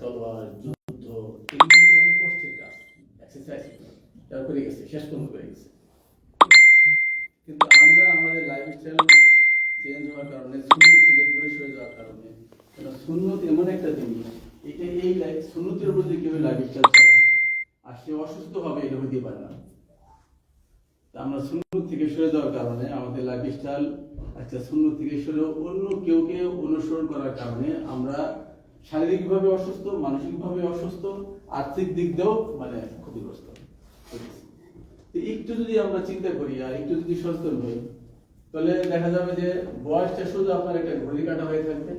তলোয়ার যুদ্ধ এগুলো কিন্তু অনেক কষ্টের কাজ, এক্সারসাইজ করে গেছে, শেষ পর্যন্ত করে গেছে। কিন্তু আমরা আমাদের লাইফস্টাইল চেঞ্জ হওয়ার কারণে, সুন্নত থেকে দূরে সরে যাওয়ার কারণে, সুন্নত এমন একটা জিনিস, এটা এই সুন্নতের উপর যদি কেউ লাইফস্টাইল চালায় আর সে অসুস্থ হবে, এটা হতে পারে না। আমরা সুন্নত থেকে সরে যাওয়ার কারণে আমাদের লাইফস্টাইল সুন্নত থেকে সরে অন্য কেউকে অনুসরণ করার কারণে আমরা শারীরিকভাবে অসুস্থ, মানসিকভাবে অসুস্থ, আর্থিক দিক দিয়েও ক্ষতিগ্রস্ত। একটু যদি আমরা চিন্তা করি আর একটু যদি সচেতন হই, তাহলে দেখা যাবে যে বয়সটা শুধু আপনার একটা ঘড়ি কাটা হয়ে থাকবে।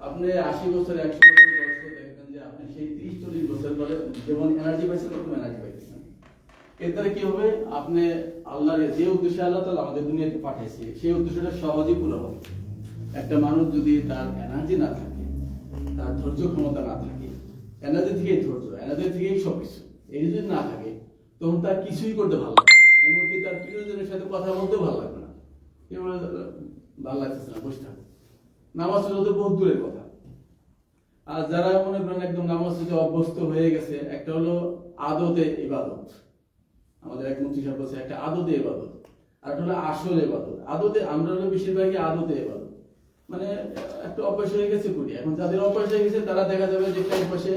আপনি 80 বছর 100 বছর বয়স দেখবেন যে আপনি সেই 30-40 বছর পরে যেমন এনার্জি পাইছেন তখন এনার্জি পাইতেছেন। এর দ্বারা কি হবে, আপনি আল্লাহর যে উদ্দেশ্যে আল্লাহ তাআলা আমাদের দুনিয়াতে পাঠিয়েছে সেই উদ্দেশ্যটা সহজেই পুরো হবে। একটা মানুষ যদি তার এনার্জি না থাকে, তার ধৈর্য ক্ষমতা না থাকে, এনার্জি থেকেই ধৈর্য, এনার্জি থেকেই সবকিছু, এই যদি না থাকে তখন তার কিছুই করতে ভালো লাগবে না, এমনকি তার প্রিয়জনের সাথে কথা বলতেও ভালো লাগবে না। ভালো লাগতেছে না, বসে থাকবে। নামাজ তো বহুত দূরের কথা। আর যারা মনে করেন একদম নামাজ যদি অভ্যস্ত হয়ে গেছে, একটা হলো আদতে ইবাদত, আমাদের এক মুফতি সাহেব বলছে একটা আদতে ইবাদত, আর একটা হলো আসল ইবাদত। আদতে আমরা হলো বেশিরভাগই আদতে ইবাদত, একটা অভ্যাস হয়ে গেছে করি। এখন যাদের অভ্যাস হয়ে গেছে তারা দেখা যাবে যে টাইম বসে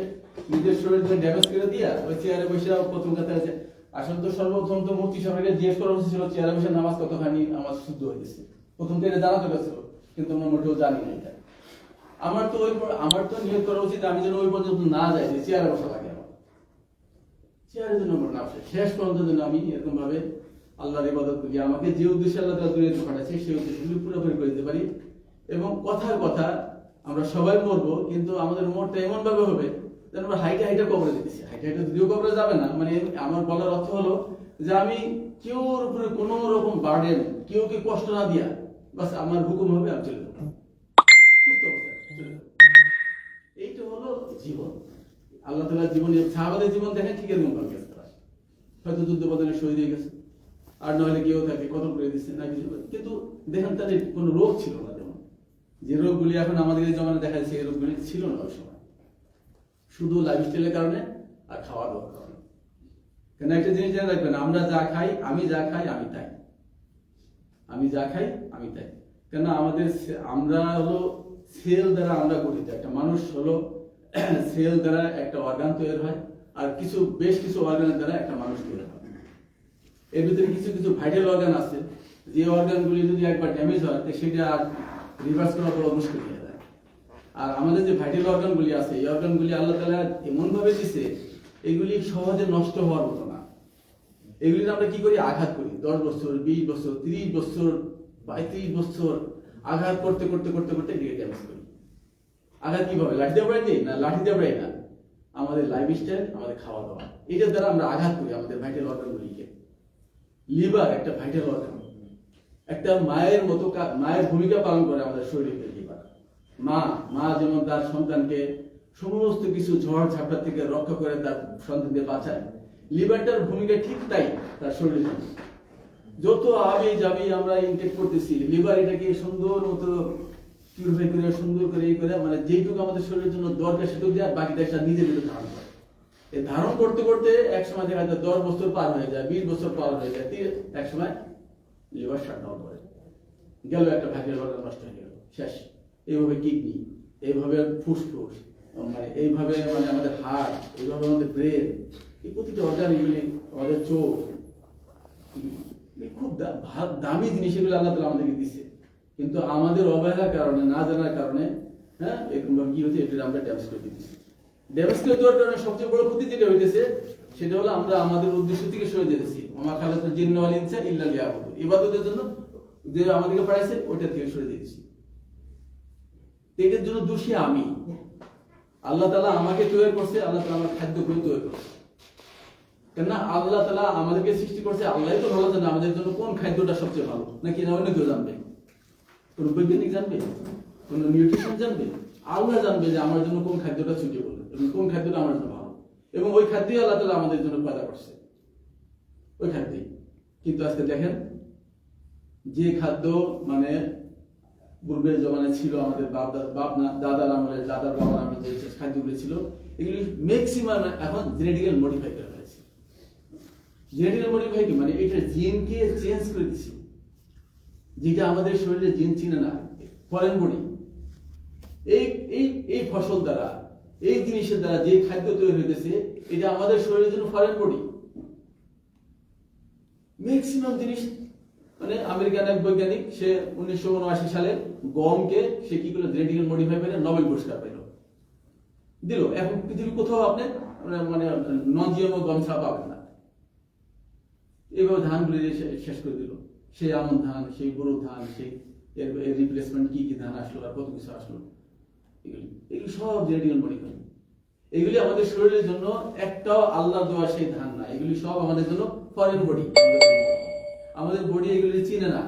নিজের শরীরকে ড্যামেজ করে দিয়া ওই চেয়ারে বসে প্রথম কথা আছে। আসলে তো সর্বপ্রথম তো মুফতি সাহেবকে জিজ্ঞেস করা উচিত ছিল চেয়ারে বসে নামাজ কতখানি আমার শুদ্ধ হয়েছে, প্রথম থেকে জানাতে গেছিল, কিন্তু আমরা মোটেও জানি না এটা। আমার তো নিয়োগ করা উচিত আমি যেন ওই পর্যন্ত না যাই যে চেয়ারে বসা লাগে, আমার চেয়ারের জন্য না বসে শেষ পর্যন্ত যেন আমি এরকম ভাবে আল্লাহর ইবাদত করি, আমাকে যে উদ্দেশ্যে আল্লাহ তাআলা দুনিয়াতে পাঠাচ্ছে সেই উদ্দেশ্যগুলি পুরোপুরি করে দিতে পারি। এবং কথার কথা আমরা সবাই মরবো, কিন্তু আমাদের মরটা এমন ভাবে হবে যেন আমরা হাইটা কবরে দিতেছি। হাইটা যদিও কবরে যাবে না, আমার বলার অর্থ হলো যে আমি কেউর উপরে কোনো রকম বার্ডেন, কেউকে কষ্ট না দিয়া বাস আমার হুকুম হবে, আমি চলে যাবো সুস্থ অবস্থায় চলে যাবো। এইটা হলো জীবন। আল্লাহ তাআলা জীবনে সাহাবাদের জীবন দেখেন ঠিক এরকম ভাবে গেছে, তারা হয়তো যুদ্ধ বদলে শহীদ হয়ে গেছে, আর নইলে কেউ থাকে কত করে দিচ্ছে না কিছু, কিন্তু দেখেন তাদের কোনো রোগ ছিল না। যেমন যে রোগগুলি এখন আমাদের এই জমানে দেখা যাচ্ছে, এই রোগগুলি ছিল না ওই সময়, শুধু লাইফস্টাইলের কারণে আর খাওয়া দাওয়ার কারণে। কেন একটা জিনিস জেনে রাখবেন, আমরা যা খাই, আমি যা খাই আমি তাই, আমি যা খাই আমি তাই। কেন আমরা হলো সেল দ্বারা আমরা গঠিত। একটা মানুষ হলো সেল দ্বারা একটা অর্গান তৈরি হয়, আর বেশ কিছু অর্গানের দ্বারা একটা মানুষ তৈরি হয়। এর ভিতরে কিছু কিছু ভাইটাল অর্গান আছে, যে অর্গানগুলি যদি একবার ড্যামেজ হয় সেটা আর রিভার্স করা বড় মুশকিল হয়ে যায়। আর আমাদের যে ভাইটাল অর্গানগুলি আছে, এই অর্গানগুলি আল্লাহ তাআলা এমন ভাবে দিয়েছে, এগুলি সহজে নষ্ট হওয়ার মতো না। এগুলি আমরা কি করি, আঘাত করি। 10 বছর 20 বছর 30 বছর 35 বছর আঘাত করতে করতে করতে করতে এটাকে ড্যামেজ করি। আঘাত কিভাবে, লাঠি দিয়ে বাড়াই দিই না, লাঠি দিয়ে বাড়াই না, আমাদের লাইফস্টাইল, আমাদের খাওয়া দাওয়া, এটার দ্বারা আমরা আঘাত করি আমাদের ভাইটাল অর্গানগুলিকে। লিভার একটা ভাইটাল অর্গান, একটা মায়ের মতো মায়ের ভূমিকা পালন করে আমাদের শরীরে। লিভার মা যেমন তার সন্তানকে সমস্ত কিছু ঝড় ঝাপটা থেকে রক্ষা করে তার সন্তানকে বাঁচায়, লিভারটার ভূমিকা ঠিক তাই তার শরীরে। যত আবি যাবি আমরা ইনটেক করতেছি, লিভার এটাকে সুন্দর মতো পিউরিফাই করে সুন্দর করে এই করে যেটুকু আমাদের শরীরের জন্য দরকার সেটুকু দিয়ে, আর বাকিটা একটা নিজের ভিতরে ধারণ করে। এই ধারণ করতে করতে এক সময় দেখা যায় 10 বছর পার হয়ে যায়, 20 বছর পার হয়ে যায়, এক সময় লিভার শাটডাউন করে গেল, একটা ভাইটাল অর্গান নষ্ট হয়ে গেল, শেষ। এইভাবে কিডনি, এইভাবে ফুসফুস, এইভাবে আমাদের হার্ট, এইভাবে আমাদের ব্রেন, এই প্রতিটা অর্গান, এগুলি আমাদের চোখ, খুব দামি জিনিস, এগুলো আল্লাহ তাআলা আমাদেরকে দিচ্ছে। কিন্তু আমাদের অবহেলার কারণে, না জানার কারণে এরকম ভাবে কি হচ্ছে, এটা আমরা ড্যামেজ করে দিচ্ছি। ড্যামেজ করে দেওয়ার কারণে সবচেয়ে বড় ক্ষতি যেটা হইতেছে সেটা হলো আমরা আমাদের উদ্দেশ্য থেকে সরে যেতেছি। ওমা খালাকাতুল জিন্না ওয়াল ইনসা ইল্লা লিয়াবুদুন, ইবাদতের জন্য যে আমাদেরকে পাঠাইছে ওটা থেকে সরে যেতেছি। এটার জন্য দোষী আমি। আল্লাহ তাআলা আমাকে তৈরি করছে, আল্লাহ তাআলা আমার খাদ্যগুলো তৈরি করছে। কেন আল্লাহ তাআলা আমাদেরকে সৃষ্টি করছে, আল্লাহই তো ভালো জানে আমাদের জন্য কোন খাদ্যটা সবচেয়ে ভালো, নাকি না অন্য কেউ জানবে? কোন বৈজ্ঞানিক জানবে? কোন নিউট্রিশন জানবে? আল্লাহ জানবে যে আমার জন্য কোন খাদ্যটা সুইটেবল এবং কোন খাদ্যটা আমার জন্য ভালো, এবং ওই খাদ্যই আল্লাহ তাআলা আমাদের জন্য পয়দা করছে, ওই খাদ্যই। কিন্তু আজকে দেখেন, যে খাদ্য পূর্বের জমানায় ছিল, আমাদের দাদার আমলে, দাদার বাবার যেগুলো ছিল এগুলি ম্যাক্সিমাম এখন জেনেটিক্যাল মডিফাই করা হয়েছে। জেনেটিক্যাল মডিফাই কি মানে এটা জিনকে চেঞ্জ করে দিচ্ছে, যেটা আমাদের শরীরে জিন চিনে না, ফরেন বডি। এই এই এই ফসল দ্বারা, এই জিনিসের দ্বারা যে খাদ্য তৈরি হইতেছে এটা আমাদের শরীরের জন্য ফরেন বডি। ম্যাক্সিমাম জিনিস মানে আমেরিকান এক বৈজ্ঞানিক, সে 1979 সালে গমকে সে কি করে জেনেটিক্যাল মডিফাই করে নোবেল পুরস্কার পেল, দিল। এখন পৃথিবীর কোথাও আপনি মানে নন জিএমও গম ছাড়া পাবেন না। এইভাবে ধানগুলি শেষ করে দিল, সেই আমন ধান, সেই গরুর ধান, সেই এর রিপ্লেসমেন্ট কি কি ধান আসলো আর কত কিছু আসলো, এগুলি সব জেনেটিক্যাল মডিফাই। এগুলি আমাদের শরীরের জন্য একটাও আল্লাহ দেওয়া সেই ধান না, এগুলি সব আমাদের জন্য ফরেন বডি। আমাদের বডি এগুলি চিনে না।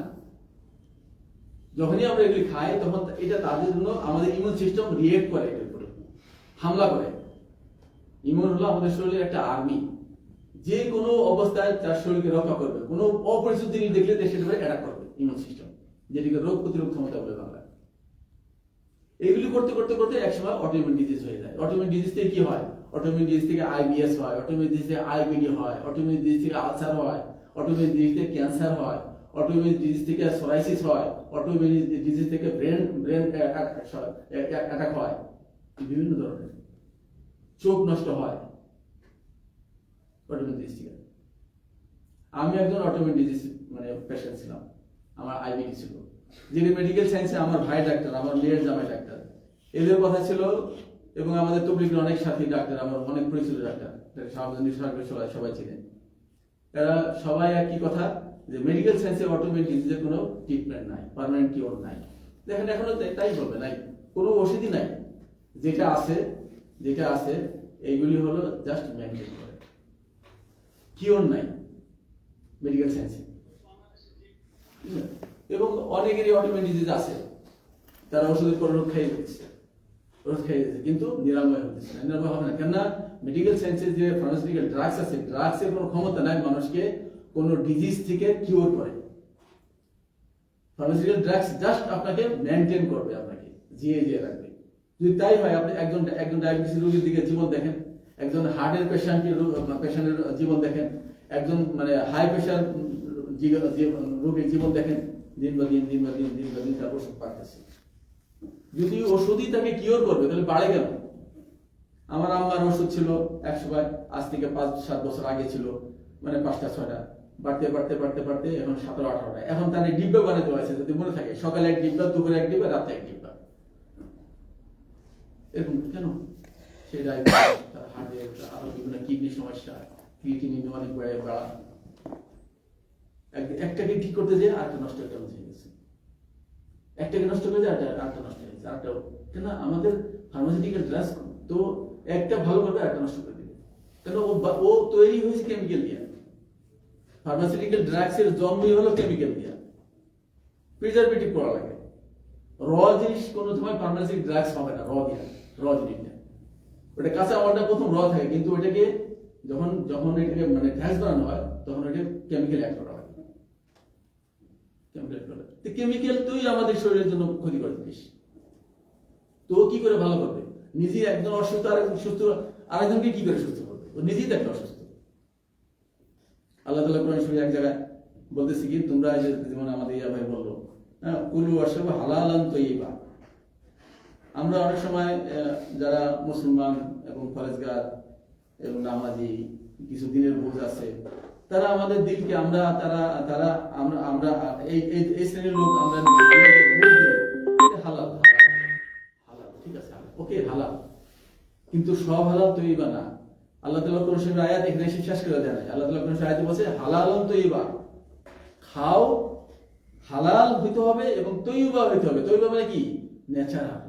যখনই আমরা এগুলি খাই তখন এটা তাদের জন্য আমাদের ইমিউন সিস্টেম রিয়েক্ট করে, এটার উপরে হামলা করে। ইমিউন হলো আমাদের শরীরের একটা আর্মি, যে কোনো অবস্থায় তার শরীরকে রক্ষা করবে। কোনো অপরিচিত জিনিস দেখলে সেটা অ্যাটাক করবে ইমিউন সিস্টেম, যেটিকে রোগ প্রতিরোধ ক্ষমতা বলে বাংলা। এগুলি করতে করতে করতে একসময় অটোইমিউন ডিজিজ হয়ে যায়। অটোইমিউন ডিজিজ থেকে কি হয়? অটোইমিউন ডিজিজ থেকে আইবিএস হয়, অটোইমিউন ডিজিজ থেকে আইবিডি হয়, অটোইমিউন ডিজিজ থেকে আলসার হয়, অটোইমিউন ডিজিজ থেকে ক্যান্সার হয়, অটোইমিউন ডিজিজ থেকে সোরাইসিস হয়, অটোইমিউন ডিজিজ থেকে ব্রেন অ্যাটাক হয়, বিভিন্ন ধরনের। চোখ নষ্ট হয় অটোইমিউন ডিজিজ থেকে। আমি একজন অটোইমিউন ডিজিজ মানে পেশেন্ট ছিলাম, আমার আইবিডি ছিল। যিনি মেডিকেল সায়েন্সে আমার ভাই ডাক্তার, আমার মেয়ের জামাই ডাক্তার, এদের কথা ছিল। এবং আমাদের তবলিগের অনেক সাথী ডাক্তার, আমার অনেক পরিচিত ডাক্তার, সবাই ছিলেন। এরা সবাই একই কথা, যে মেডিকেল সায়েন্সে অটোইমিউন ডিজিজের কোনো ট্রিটমেন্ট নাই, পার্মানেন্ট কিওর নাই। দেখেন এখনো তাই বলবে, নাই কোনো ওষুধই নাই। যেটা আছে এইগুলি হলো জাস্ট মেনটেন করে, কিওর নাই মেডিকেল সায়েন্সে। এবং অনেকেরই অটোইমিউন ডিজিজ আছে, তারা ওষুধের পর ওষুধ খাইয়ে দিচ্ছে, কিন্তু নিরাময় হচ্ছে না, নিরাময় হবে না। কেননা মেডিকেল সায়েন্সের যে ফার্মাসিউটিক্যাল ড্রাগস আছে, ড্রাগসের কোনো ক্ষমতা নাই মানুষকে কোনো ডিজিজ থেকে কিওর করে। ফার্মাসিউটিক্যাল ড্রাগস জাস্ট আপনাকে মেনটেন করবে, আপনাকে জিয়ে রাখবে। যদি তাই হয়, আপনি একজন ডায়াবেটিস রোগীর দিকে জীবন দেখেন, একজন হার্টের পেশেন্টের জীবন দেখেন, একজন মানে হাই প্রেশার রোগীর জীবন দেখেন, দিন বা দিন তার ওষুধ পাচ্ছে। যদি ওষুধই তাকে কিওর করবে তাহলে বাড়ে গেল। আমার আম্মার ওষুধ ছিল এক সময়, আজ থেকে 5-7 বছর আগে ছিল মানে 5টা-6টা, বাড়তে এখন 17-18টা। এখন তার ডিব্বা বানাতে হয়েছে, যদি মনে থাকে, সকালে এক ডিব্বা, দুপুরে এক ডিব্বা, রাতে এক ডিব্বা। এরকম কেন? সেই ডায়াবেটিস, তার হার্টের আরো বিভিন্ন কিডনি সমস্যা, ক্রিয়েটিনিন অনেক বাড়া। একটাকে ঠিক করতে যেয়ে আরেকটা নষ্ট হয়ে গেছে, একটাকে নষ্ট করে যায় আরেকটা নষ্ট হয়ে গেছে, আরেকটা। কেন? আমাদের ফার্মাসিউটিক্যাল ড্রাগস তো একটা ভালো করবে, আরেকটা নষ্ট করে দেবে। কেন? ও তৈরি হয়েছে কেমিক্যাল দিয়ে। ফার্মাসিউটিক্যাল ড্রাগস এর জন্মই হলো কেমিক্যাল দিয়ে, প্রিজারভেটিভ করা লাগে। র জিনিস কোনো সময় ফার্মাসিউটিক্যাল ড্রাগস হবে না, র জিনিস না। ওটা কাঁচা আমলটা প্রথম র থাকে, কিন্তু ওটাকে যখন এটাকে মানে ড্রাগস বানানো হয় তখন ওটা কেমিক্যাল অ্যাড করা হয়। কেমিক্যাল তুই আমাদের শরীরের জন্য ক্ষতিকর জিনিস। তো কি করে ভালো করবে? নিজে একজন অসুস্থ, আরেকজন সুস্থ, আরেকজনকে কি করে সুস্থ করবে? ও নিজেই দেখে অসুস্থ। আল্লাহ তাআলা কোরআন শরীফে এক জায়গায় বলতেছি কি, তোমরা যেমন আমাদের ইয়া ভাই বললো, হ্যাঁ, কুলু ওয়াশরাবু হালালান তাইয়্যিবা। আমরা অনেক সময় যারা মুসলমান এবং ফরেজগার এবং নামাজি, কিছু দিনের বোঝ আছে, তারা আমাদের দিলকে আমরা এই শ্রেণীর লোক, আমরা হালাল, ঠিক আছে, ওকে হালাল, কিন্তু সব হালাল তৈবা না। আল্লাহ তাআলা কোন সময় আয়াত এখানে শেষ করে দেয় না। আল্লাহ তাআলা কোন আয়াতে বলছে হালালুন তৈবা, খাও, হালাল হইতে হবে এবং তৈবা হইতে হবে। তৈবা মানে কি? ন্যাচারাল,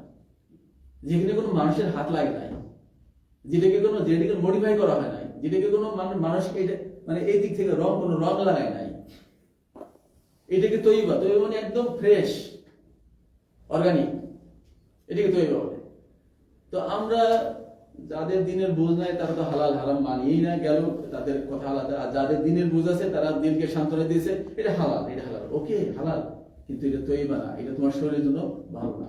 যেখানে কোনো মানুষের হাত লাগে নাই, যেটাকে মডিফাই করা হয় নাই, যেটাকে কোনো মানুষকে মানে এই দিক থেকে কোনো রং লাগায় নাই, এটাকে তৈবা মানে একদম ফ্রেশ, অর্গানিক, এটাকে তৈবা বলে। তো আমরা যাদের দিনের বুঝ নাই তারা তো হালাল হারাম মানিয়েই না গেল, তাদের কথা আলাদা। আর যাদের দিনের বুঝ আছে তারা দিলকে সান্ত্বনা দিয়েছে, এটা হালাল, ওকে হালাল, কিন্তু এটা তৈবা না, এটা তোমার শরীরের জন্য ভালো না।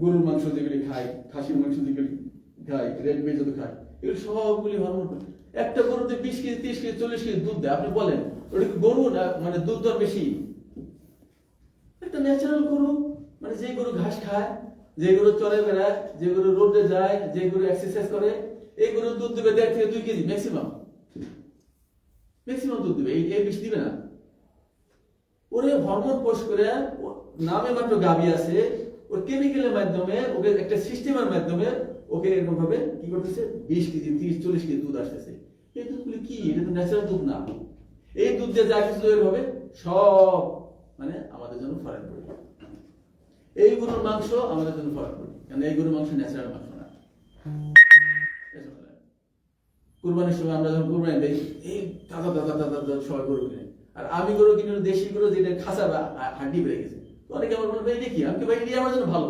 গরুর মাংস যেগুলি খায়, খাসির মাংস যেগুলি খায়, রেড মিট যত খায়, এগুলো সবগুলি হরমোন। একটা গরুতে 20 কেজি 30 কেজি 40 কেজি দুধ দেয়, আপনি বলেন ওটা কি গরু না মানে দুধ দর বেশি? একটা ন্যাচারাল গরু, মানে যে গরু ঘাস খায়, যে গরু চরে বেড়ায়, যে গরু রোডে যায়, যে গরু এক্সারসাইজ করে, এই গরু দুধ দেবে 1.5 থেকে 2 কেজি ম্যাক্সিমাম। ম্যাক্সিমাম দুধ দেবে, এই বেশি দিবে না। ওরে হরমোন কোষ করে নামে মাত্র গাভী আছে, ওর কেমিক্যালের মাধ্যমে ওকে একটা সিস্টেমের মাধ্যমে ওকে এরকম ভাবে কি করতেছে 20 কেজি 30 40 কেজি দুধ আসতেছে। এই দুধগুলি কি? এটা তো ন্যাচারাল দুধ না। এই দুধ দিয়ে যা কিছু তৈরি হবে সব মানে আমাদের জন্য ফরেন পড়ে। এই গরুর মাংস আমাদের জন্য ফরেন পড়ে, কারণ এই গরুর মাংস ন্যাচারাল মাংস না। কুরবানির সময় আমরা যখন কুরবানি দেই, এই দাদা দাদা দাদা দাদা সবাই গরু কিনে, আর আমি গরু কিনে দেশি গরু যেটা খাসা বা হাড্ডি বেড়ে গেছে, অনেকে আমার বলবে এটা কি? আমি কি ভাই এটা আমার জন্য ভালো।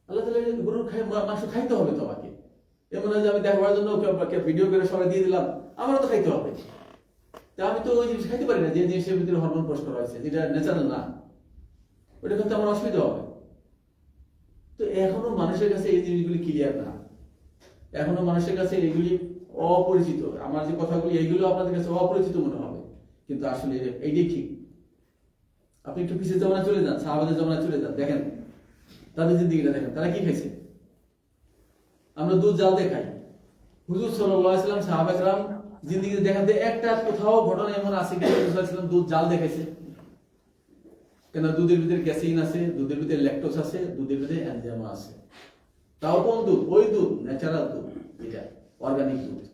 আল্লাহ তাআলা গরুর মাংস খাইতে হবে তো আমাকে। এমন হয় যে আমি দেখাবার জন্য ভিডিও করে সবাই দিয়ে দিলাম, আমারও তো খাইতে হবে। তা আমি তো ওই জিনিস খাইতে পারি না যে জিনিসের ভিতরে হরমোন প্রবেশ করা হয়েছে, যেটা ন্যাচারাল না, ওটা কিন্তু আমার অসুবিধা হবে। তো এখনো মানুষের কাছে এই জিনিসগুলি ক্লিয়ার না, এখনো মানুষের কাছে এগুলি অপরিচিত। আমার যে কথাগুলি এইগুলো আপনাদের কাছে অপরিচিত মনে হবে, কিন্তু আসলে এইটাই ঠিক। আপনি একটু পিছের জমানায় চলে যান, সাহাবাদের জমানায় চলে যান, দেখেন তাদের জিন্দেগিটা দেখেন, তারা কি খাইছে। আমরা দুধ জাল দিয়ে খাই। হুজুর সাল্লাল্লাহু আলাইহি ওয়াসাল্লাম সাহাবা کرام জিন্দেগিতে দেখাতে একটা কোথাও ঘটনা এমন আছে কি হুজুর সাল্লাল্লাহু আলাইহি ওয়াসাল্লাম দুধ জাল দিয়ে খাইছে? কেন? দুধের ভিতরে ক্যাসেইন আছে, দুধের ভিতরে ল্যাকটোজ আছে, দুধের ভিতরে এনজাইম আছে। তাও কোন দুধ? ওই দুধ, ন্যাচারাল দুধ, এটা অর্গানিক দুধ।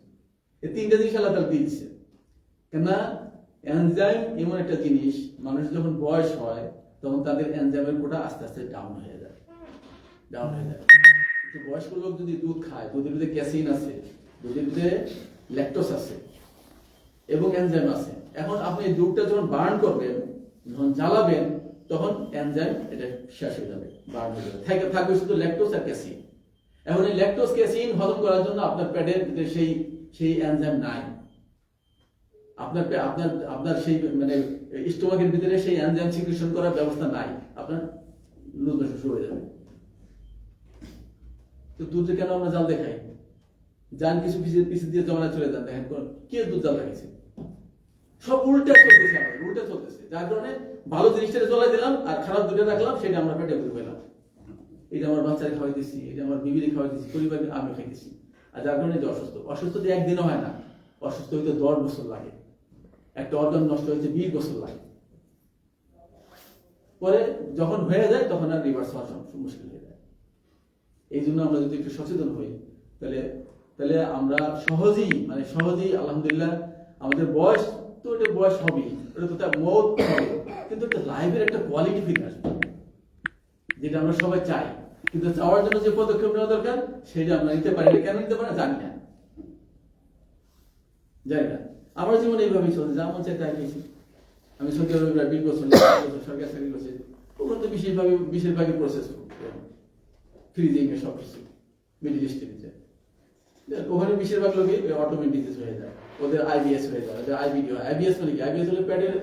এই তিনটা জিনিস আল্লাহ তাআলা দিয়েছে। কেন? এনজাইম এমন একটা জিনিস, মানুষ যখন বয়স হয় তখন তাদের এনজাইমের কোটা আস্তে আস্তে ডাউন হয়ে যায়, ডাউন হয়ে যায়। একটু বয়স্ক লোক যদি দুধ খায়, দুধের ভিতরে ক্যাসেইন আছে, দুধের ভিতরে ল্যাকটোজ আছে এবং এনজাইম আছে। এখন আপনি দুধটা যখন বার্ন করবেন, যখন জ্বালাবেন, তখন এনজাইম এটা শেষ হয়ে যাবে, বার্ন হয়ে যাবে, থাকবে শুধু ল্যাকটোজ আর ক্যাসেইন। এখন এই ল্যাকটোজ ক্যাসেইন হজম করার জন্য আপনার পেটের ভিতরে সেই এনজাইম নাই। আপনার আপনার সেই মানে স্টোমাকের ভিতরে সেই এনজাইম সিক্রেশন করার ব্যবস্থা নাই, আপনার লুজ মোশন শুরু হয়ে যাবে। তো দুধে কেন আমরা জাল দেখাই? যান কিছু পিছিয়ে দিয়ে জমানা চলে যান, দেখেন কে দুধ জাল দেখাইছে। সব উল্টা চলতেছে, আমাদের উল্টা চলতেছে, যার কারণে ভালো জিনিসটা জ্বলাই দিলাম আর খারাপ দুটো রাখলাম, সেটা আমরা পেটে ভরে পেলাম। এটা আমার বাচ্চাকে খাওয়াই দিচ্ছি, এটা আমার বিবিকে খাওয়াই দিচ্ছি, পরিবারকে আমি খাইতেছি, আর যার কারণে যে অসুস্থ। অসুস্থ তো একদিনও হয় না, অসুস্থ হইতে 10 বছর লাগে, একটা অর্গান নষ্ট হইতে 20 বছর লাগে। পরে যখন হয়ে যায় তখন আর রিভার্স হওয়া মুশকিল হয়ে যায়। এই জন্য আমরা যদি একটু সচেতন হই, তাহলে আমরা সহজেই আলহামদুলিল্লাহ, আমাদের বয়স তো এটা বয়স হবেই, ওটা তো তার মত হবে, কিন্তু একটা লাইফের একটা কোয়ালিটি ফিরে আসবে, যেটা আমরা সবাই চাই। কিন্তু চাওয়ার জন্য যে পদক্ষেপ নেওয়া দরকার সেটা আমরা নিতে পারি না। কেন নিতে পারি না জানি না। আমার জীবন এইভাবেই চলছে, যা মন চাই তাই পেয়েছি। আমি সৌদি আরবে প্রায় 20 বছর সরকারি চাকরি করছি, ওখানে তো বেশিরভাগই প্রসেস ফ্রিজিং এর সবকিছু মিডল ইস্টে দিচ্ছে। ওখানে বেশিরভাগ লোকই অটোমেটিক ডিজিজ হয়ে যায়, ওদের আইবিএস হয়ে যায়, ওদের আইবিডি হয়। আইবিএস মানে কি? আইবিএস হলো প্যাডের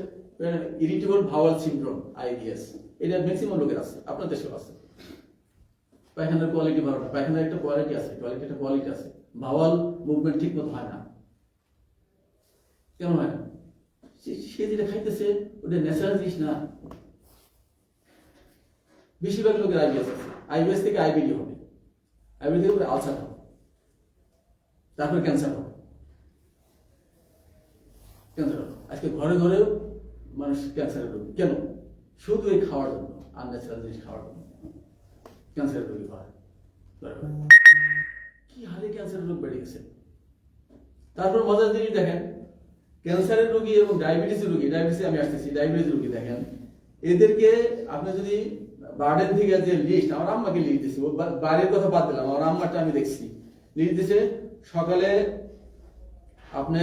ইরিটেবল ভাওয়াল সিনড্রোম, আইবিএস। এটা ম্যাক্সিমাম লোকের আছে, আপনার দেশেও আছে। পায়খানার কোয়ালিটি ভালো না, পায়খানার একটা কোয়ালিটি আছে, ভাওয়াল মুভমেন্ট ঠিক মতো হয় না। কেন হয় না? সে যেটা খাইতেছে ওটা ন্যাচারাল জিনিস না। বেশিরভাগ লোকের আইবিএস আছে, আইবিএস থেকে আইবিডি হবে, আইবিডি থেকে আলসার হবে, তারপরে ক্যান্সার হবে। আজকে ঘরে ঘরেও মানুষ ক্যান্সারের রোগী। কেন? শুধু এই খাওয়ার জন্য, আনন্যাচারাল জিনিস খাওয়ার জন্য ক্যান্সারের রোগী হয়। কি হারে ক্যান্সারের রোগ বেড়ে গেছে। তারপর মজার জিনিস দেখেন, ক্যান্সারের রোগী এবং ডায়াবেটিসের রোগী, ডায়াবেটিসে আমি আসতেছি, ডায়াবেটিস রোগী দেখেন, এদেরকে আপনি যদি বার্ডেন থেকে যে লিস্ট, আমার আম্মাকে লিস্ট দিচ্ছে, বাড়ির কথা বাদ দিলাম, আমার আম্মাটা আমি দেখছি লিস্ট দিচ্ছে, সকালে আপনি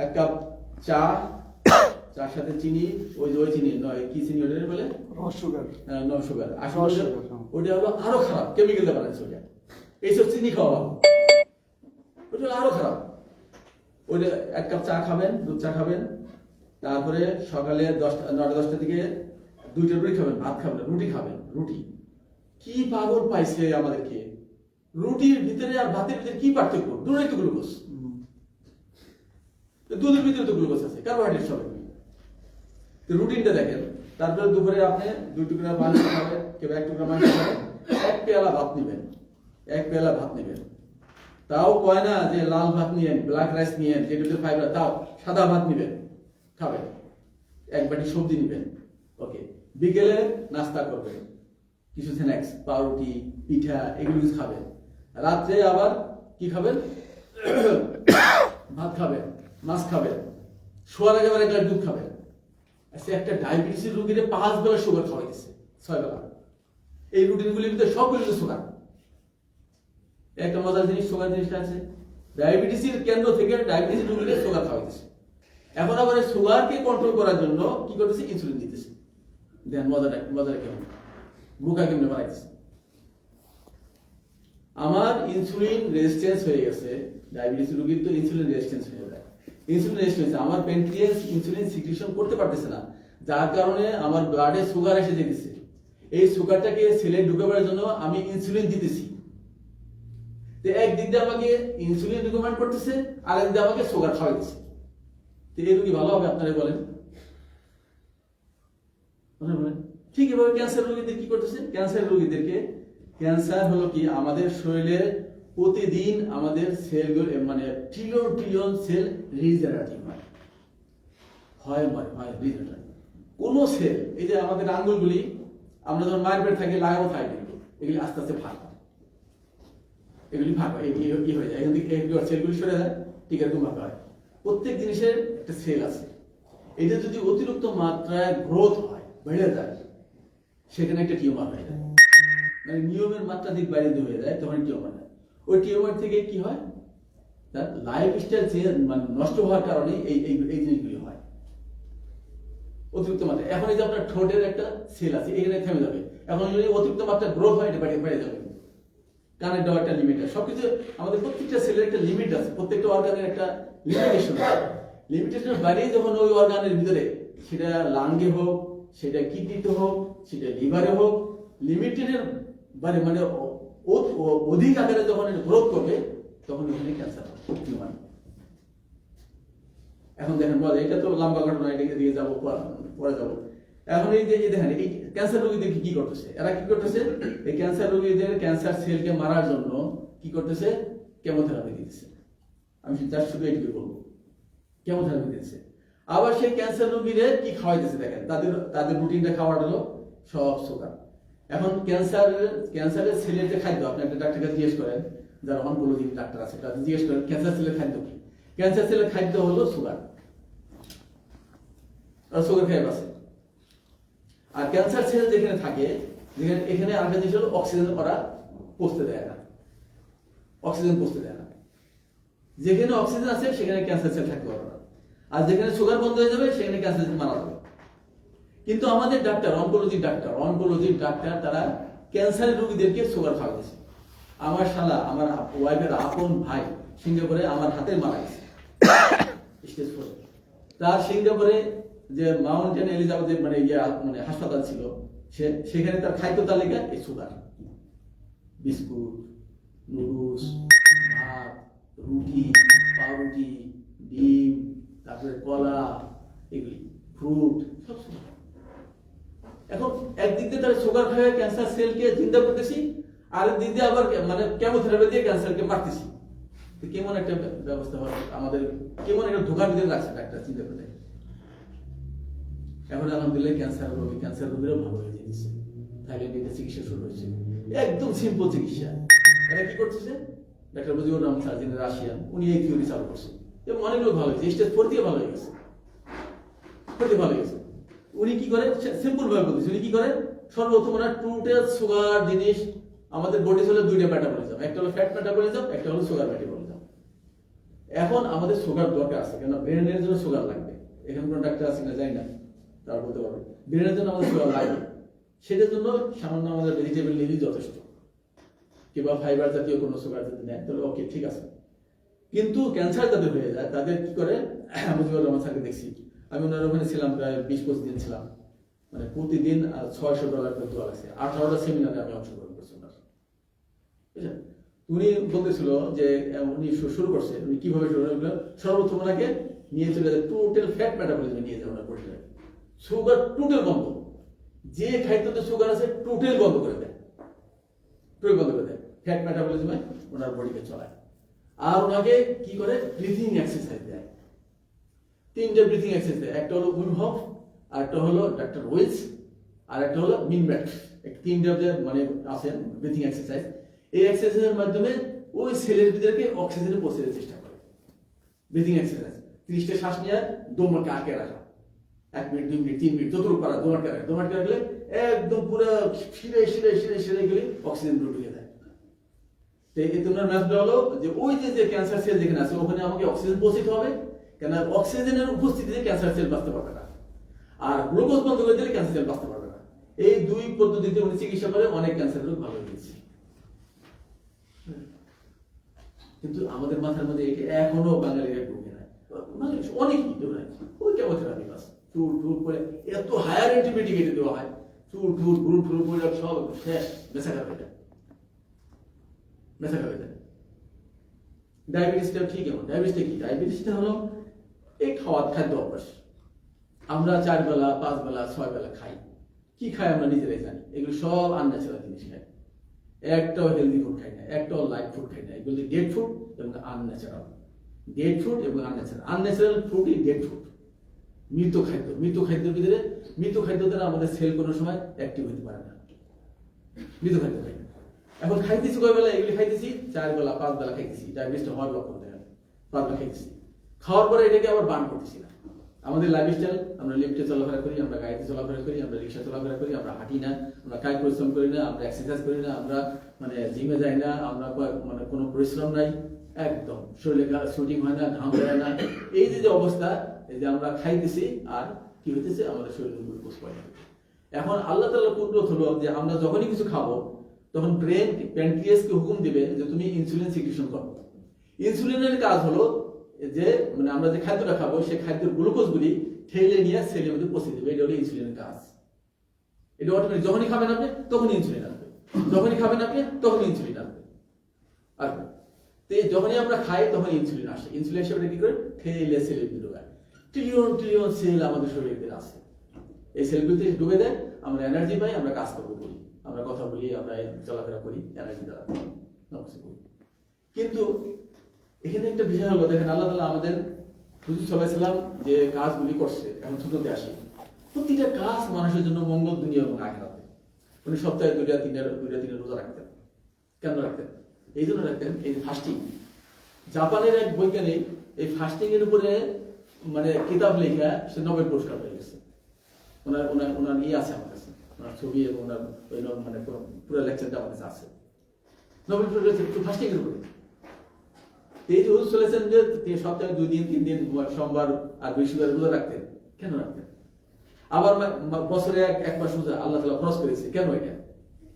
1 কাপ চার সাথে চিনি, ওই চিনি নয়, কি চিনি ওটা বলে? No sugar. আসলে ওটা হলো আরো খারাপ, কেমিক্যাল দিয়ে বানাচ্ছে ওটা। এইসব চিনি খাওয়া ওটা আরো খারাপ। ওইটা 1 কাপ চা খাবেন, দুধ চা খাবেন, তারপরে সকালে 9টা 10টা থেকে দুইটা রুটি খাবেন, ভাত খাবেন, রুটি খাবেন, রুটি। কি পাগল পাইছে আমাদেরকে! রুটির ভিতরে আর ভাতের ভিতরে কি পার্থক্য? দুটোই তো গ্লুকোজ। দুধের ভিতরে তো গ্লুকোজ আছে, কার্বোহাইড্রেট সব। রুটিনটা দেখেন। তারপরে দুপুরে আপনি 2 টুকরা মাংস খাবেন, কেউ 1 টুকরা মাংস খাবেন, 1 পেয়ালা ভাত নেবেন, 1 পেয়ালা ভাত নেবেন। তাও কয় না যে লাল ভাত নিয়েন, ব্ল্যাক রাইস নিয়েন, যেটাতে ফাইবার, তাও সাদা ভাত নেবেন, খাবেন। 1 বাটি সবজি নেবেন। ওকে, বিকেলে নাস্তা করবেন, কিছু স্ন্যাক্স, পাউরুটি, পিঠা, এগুলো কিছু খাবেন। রাত্রে আবার কি খাবেন? ভাত খাবেন, মাছ খাবেন, শোয়ার আগে আবার 1 গ্লাস দুধ খাবেন। আচ্ছা, একটা ডায়াবেটিসের রোগীরে 5 বেলা সুগার খাওয়াইতেছে, 6 বেলা। এই রুটিনগুলির ভিতরে সবগুলিতে সুগার। একটা মজার জিনিস, সুগার জিনিসটা আছে, ডায়াবেটিসের কেন্দ্র থেকে ডায়াবেটিসের রোগীরে সুগার খাওয়াইতেছে। এখন আবার সুগারকে কন্ট্রোল করার জন্য কি করতেছে? ইনসুলিন দিতেছে। দেন মজাটা কেমন, বুকা কেমনে বাড়াইতেছে। আমার ইনসুলিন রেজিস্ট্যান্স হয়ে গেছে, ডায়াবেটিস রোগীর তো ইনসুলিন রেজিস্ট্যান্স হয়ে যায়। ইনসুলিন রেজিস্ট্যান্স, আমার প্যানক্রিয়াস ইনসুলিন সিক্রিশন করতে পারতেছে না, যার কারণে আমার ব্লাডে সুগার এসে যেতেছে। এই সুগারটাকে সেলে ঢুকাবার জন্য আমি ইনসুলিন দিতেছি। তো একদিক দিয়ে আমাকে ইনসুলিন রিকমেন্ড করতেছে, আর একদিকে আমাকে সুগার খাওয়াইতেছে। তো এই রোগী ভালো হবে? আপনারা বলেন। ঠিক এভাবে ক্যান্সার রোগীদের কি করতেছে? ক্যান্সার রোগীদেরকে, ক্যান্সার হলো কি, আমাদের শরীরে প্রতিদিন আমাদের সেলগুলো, মানে ট্রিলিয়ন সেল রিজেনারেটিভ হয়, রিজেনারেটিভ। কোন সেল, এই যে আমাদের আঙ্গুলগুলি, আমরা যখন মায়ের পেটে থাকি লাগানো থাকে, এগুলি আস্তে আস্তে ভাগ হয়, এগুলি ভাগ হয়, কি হয়ে যায়, এখান থেকে সেলগুলি সরে যায়, ঠিক এরকম ভাগ হয়। প্রত্যেক জিনিসের একটা সেল আছে। এটা যদি অতিরিক্ত মাত্রায় গ্রোথ হয়, বেড়ে যায়, সেখানে একটা টিউমার হয়ে যায়। মানে নিয়মের মাত্রাধিক বাইরে হয়ে যায়, তখন টিউমার হয়। ওই টিউমার থেকে কি হয়? তার লাইফস্টাইল চেঞ্জ, মানে নষ্ট হওয়ার কারণে এই জিনিসগুলি হয় অতিরিক্ত মাত্রা। এখন এই যে আপনার ঠোঁটের একটা সেল আছে, এখানে থেমে যাবে। এখন যদি অতিরিক্ত মাত্রা গ্রোথ হয়, এটা বেড়ে যাবে। কানের দেওয়ার একটা লিমিট আছে। সবকিছু আমাদের প্রত্যেকটা সেলের একটা লিমিট আছে, প্রত্যেকটা অর্গানের একটা লিমিটেশন আছে। লিমিটেশনের বাইরে যখন ওই অর্গানের ভিতরে, সেটা লাঙ্গে হোক, সেটা কিডনিতে হোক, সেটা লিভারে হোক, লিমিটেডের বাইরে, মানে অধিক আকারে যখন গ্রোথ করবে, তখন ওখানে ক্যান্সার হয়। এখন দেখেন, এটা তো লম্বা ঘটনা, এটাকে দিয়ে যাবো, পরে যাবো। এখন এই যে দেখেন, এই ক্যান্সার রোগীদের কি করতেছে? এরা কি করতেছে? এই ক্যান্সার রোগীদের ক্যান্সার সেলকে মারার জন্য কি করতেছে? কেমোথেরাপি দিতেছে। আমি জাস্ট শুধু এইটুকু বলবো, কেমোথেরাপি দিতেছে। আবার সেই ক্যান্সার রোগীদের কি খাওয়াইতেছে দেখেন, তাদের রুটিনটা খাওয়ার হলো সব সুগার। এখন ক্যান্সারের সেলের যে খাদ্য, আপনি একটা ডাক্তারকে জিজ্ঞেস করেন, যারা অনকোলজি ডাক্তার আছে, তাদের জিজ্ঞেস করেন ক্যান্সার সেলের খাদ্য কি? ক্যান্সার সেলের খাদ্য হলো সুগার, আর সুগার খাই আছে। আর ক্যান্সার সেল যেখানে থাকে, যেখানে, এখানে আরেকটা জিনিস হলো অক্সিজেন ওরা পৌঁছতে দেয় না, অক্সিজেন পৌঁছতে দেয় না। যেখানে অক্সিজেন আছে সেখানে ক্যান্সার সেল থাকতে পারবে না, আর যেখানে সুগার বন্ধ হয়ে যাবে সেখানে ক্যান্সার সেল মারা যাবে। কিন্তু আমাদের ডাক্তার, অনকোলজির ডাক্তার, তারা ক্যান্সারের রোগীদেরকে সুগার খাওয়াচ্ছে। আমার শালা, আমার ওয়াইফের আপন ভাই সিঙ্গাপুরে আমার হাতে মারা গেছে স্টেজ 4। তার সিঙ্গাপুরে যে মাউন্টেন এলিজাবেথ মানে হাসপাতাল ছিল, সেখানে তার খাদ্য তালিকা এই সুগার, বিস্কুট, নুডলস, ভাত, রুটি, পাউরুটি, ডিম, তারপরে কলা, এগুলি, ফ্রুট, সব সুগার। এখন একদিক দিয়ে তারা সুগার খাওয়া ক্যান্সার সেলকে জিন্দা করতেছি, আর দিক দিয়ে আবার মানে কেমোথেরাপি দিয়ে ক্যান্সারকে মারতেছি। কেমন একটা ব্যবস্থা হয় আমাদের, কেমন একটা ধোকার ভিতরে রাখছে ডাক্তার, চিন্তা করে। এখন আলহামদুলিল্লাহ ক্যান্সার রোগীরাও ভালো হয়ে যাচ্ছে। থাইল্যান্ডে চিকিৎসা শুরু হয়েছে, একদম সিম্পল চিকিৎসা। এরা কি করতেছে? ডাক্তার মুজিবুর রহমান স্যার, যিনি রাশিয়ান, উনি এই থিওরি চালু করছেন এবং অনেক লোক ভালো হয়েছে। স্টেজ 4 দিয়ে ভালো হয়ে গেছে, ভালো হয়ে গেছে। উনি কি করেন? সিম্পল ভাবে বলতেছে, উনি কি করেন? সর্বপ্রথম ওনার টোটাল সুগার জিনিস, আমাদের বডি হলো 2টা মেটাবলিজম, একটা হলো ফ্যাট মেটাবলিজম, একটা হলো সুগার মেটাবলিজম। এখন আমাদের সুগার দরকার আছে, কেন ব্রেনের জন্য সুগার লাগবে। এখানে কোনো ডাক্তার আছে না জানি না, তারা বলতে পারবে। ব্রেনের জন্য আমাদের সুগার লাগবে, সেটার জন্য সামান্য আমাদের ভেজিটেবল নিলেই যথেষ্ট, কিংবা ফাইবার জাতীয় কোনো সুগার যদি নেয় তাহলে ওকে, ঠিক আছে। কিন্তু ক্যান্সার যাদের হয়ে যায়, তাদের কি করে? মুজিবুর রহমান স্যারকে দেখছি, আমি ওনার ওখানে ছিলাম প্রায় 20-25 দিন ছিলাম। মানে প্রতিদিন $600 করে দেওয়া লাগছে। 18টা সেমিনারে আমি অংশগ্রহণ করছি ওনার, বুঝলেন। উনি বলতেছিল যে উনি শুরু করছে, উনি কিভাবে শুরু করলো, সর্বপ্রথম ওনাকে নিয়ে চলে যায় টোটাল ফ্যাট মেটাবলিজমে নিয়ে যায় ওনার পরিচয়, সুগার টোটাল বন্ধ, যে খাদ্যতে সুগার আছে টোটাল বন্ধ করে দেয়, টোটাল বন্ধ করে দেয়, ফ্যাট মেটাবলিজমে ওনার বডিকে চলায়। আর ওনাকে কি করে, ব্রিথিং এক্সারসাইজ দেয়, 3টে ব্রিথিং এক্সারসাইজ দেয়, একটা হলো উইম হফ, আর একটা হলো ডক্টর ওয়েলস, আর একটা হলো মিনম্যাট। 3টে মানে আছে ব্রিথিং এক্সারসাইজ। এই এক্সারসাইজের মাধ্যমে ওই সেলের ভিতরে অক্সিজেনে পৌঁছে দেওয়ার চেষ্টা করে। ব্রিথিং এক্সারসাইজ 30টা শ্বাস নিয়ে দমকে আটকে রাখা, 1 মিনিট 2 মিনিট 3 মিনিট যতটুকু পারা দমকে রাখলে একদম পুরো শিরে গেলে অক্সিজেন ঢুকে যায়। তো এই তোমার ম্যাথটা হলো যে ওই যে ক্যান্সার সেল যেখানে আছে ওখানে আমাকে অক্সিজেন পৌঁছাতে হবে, কেন অক্সিজেনের উপস্থিতিতে ক্যান্সার সেল বাঁচতে পারবে না, আর গ্লুকোজ বন্ধ করে দিলে ক্যান্সার সেল বাঁচতে পারবে না। এই 2 পদ্ধতিতে উনি চিকিৎসা করে অনেক ক্যান্সার রোগ ভালো হয়ে গেছে। কিন্তু আমাদের মাথার মধ্যে এখনো বাঙালিরা ঢুকে নাই, অনেকই ঢুকে নাই, ওই কেমোথেরাপি বাস চুল টুল করে এত হায়ার অ্যান্টিবায়োটিক এনে দেওয়া হয়, চুল টুল ভুল টুল করে সব শেষ, মেসা খাবে যায়, মেসা খাবে যায়। ডায়াবেটিসটা ঠিক এমন। ডায়াবেটিসটা কি? ডায়াবেটিসটা হলো এই খাদ্য অভ্যাস। আমরা 4 বেলা 5 বেলা 6 বেলা খাই, কি খাই আমরা নিজেরাই জানি, এগুলো সব আনন্যাচারাল জিনিস খাই, একটাও হেলদি ফুড খাই না, একটাও লাইট ফুড খাই না, এগুলো ডেড ফুড এবং আনন্যাচারাল। ডেড ফুড এবং আনন্যাচারাল, আনন্যাচারাল ফুডই ডেড ফুড, মৃত খাদ্য। মৃত খাদ্যের ভিতরে, মৃত খাদ্য দ্বারা আমাদের সেল কোনো সময় অ্যাক্টিভ হতে পারে না, মৃত খাদ্য খাই। এখন খাইতেছি কয় বেলা? এগুলি খাইতেছি 4 বেলা 5 বেলা খাইতেছি, ডায়াবেটিসটা হওয়ার লক্ষণ দেখা, 5 বেলা খাইতেছি, খাওয়ার পরে এটাকে আবার বার্ন করতেছি না। আমাদের লাইফস্টাইল, আমরা লিফটে চলাফেরা করি, আমরা গাড়িতে চলাফেরা করি, আমরা রিক্সা চলাফেরা করি, আমরা হাঁটি না, আমরা কায়িক পরিশ্রম করি না, আমরা এক্সারসাইজ করি না, আমরা মানে জিমে যাই না, আমরা মানে কোনো পরিশ্রম নাই, একদম শরীরে শুটিং হয় না, ঘাম হয় না। এই যে অবস্থা, এই যে আমরা খাইতেছি আর কি হইতেছে, আমাদের শরীরে গ্লুকোজ পাই। এখন আল্লাহ তাআলার কুদরত হলো যে আমরা যখনই কিছু খাবো তখন ব্রেন প্যানক্রিয়াসকে হুকুম দিবে যে তুমি ইনসুলিন সিক্রেশন করো। ইনসুলিনের কাজ হলো যে মানে আমরা যে খাদ্যটা খাবো সেই খাদ্যের গ্লুকোজগুলি ঠেলে নিয়ে সেলের মধ্যে পৌঁছে দেবে, এটা হলো ইনসুলিনের কাজ। এটা অটোমেটিক, যখনই খাবেন আপনি তখনই ইনসুলিন আসবে, যখনই খাবেন আপনি তখনই ইনসুলিন আসবে। আর তো যখনই আমরা খাই তখন ইনসুলিন আসে, ইনসুলিন এসে কি করে ঠেলে সেলের ভিতরে ঢোকায়। ট্রিলিয়ন ট্রিলিয়ন সেল আমাদের শরীরে আছে, এই সেলগুলিতে ডুবে দেয়, আমরা এনার্জি পাই, আমরা কাজ করবো বলি, আমরা কথা বলি, আমরা চলাফেরা করি এনার্জি দ্বারা করি। কিন্তু এখানে একটা বিষয় হলো, দেখেন আল্লাহ তাআলা আমাদের হুজুর সাল্লাল্লাহু আলাইহি ওয়াসাল্লাম যে কাজগুলি করছে, এখন ছোটতে আসি, প্রতিটা কাজ মানুষের জন্য মঙ্গল, দুনিয়া এবং আখিরাতে। উনি সপ্তাহে 2-3 রোজা রাখতেন। কেন রাখতেন? এই জন্য রাখতেন, এই ফাস্টিং। জাপানের এক বৈজ্ঞানিক এই ফাস্টিং এর উপরে মানে কিতাব লেখা, সে নোবেল পুরস্কার পেয়ে গেছে। ওনার ইয়ে আছে আমার কাছে, ওনার ছবি এবং ওনার ওই মানে পুরো লেকচারটা আমার কাছে আছে, নোবেল পুরস্কার ফাস্টিং এর উপরে। এই যে হুজুর চলেছেন যে তিনি সপ্তাহে 2 দিন 3 দিন সোমবার আর বৃহস্পতিবার রোজা রাখতেন, কেন রাখতেন? আবার বছরে এক মাস রোজা আল্লাহ তাআলা ফরজ করেছে, কেন? এটা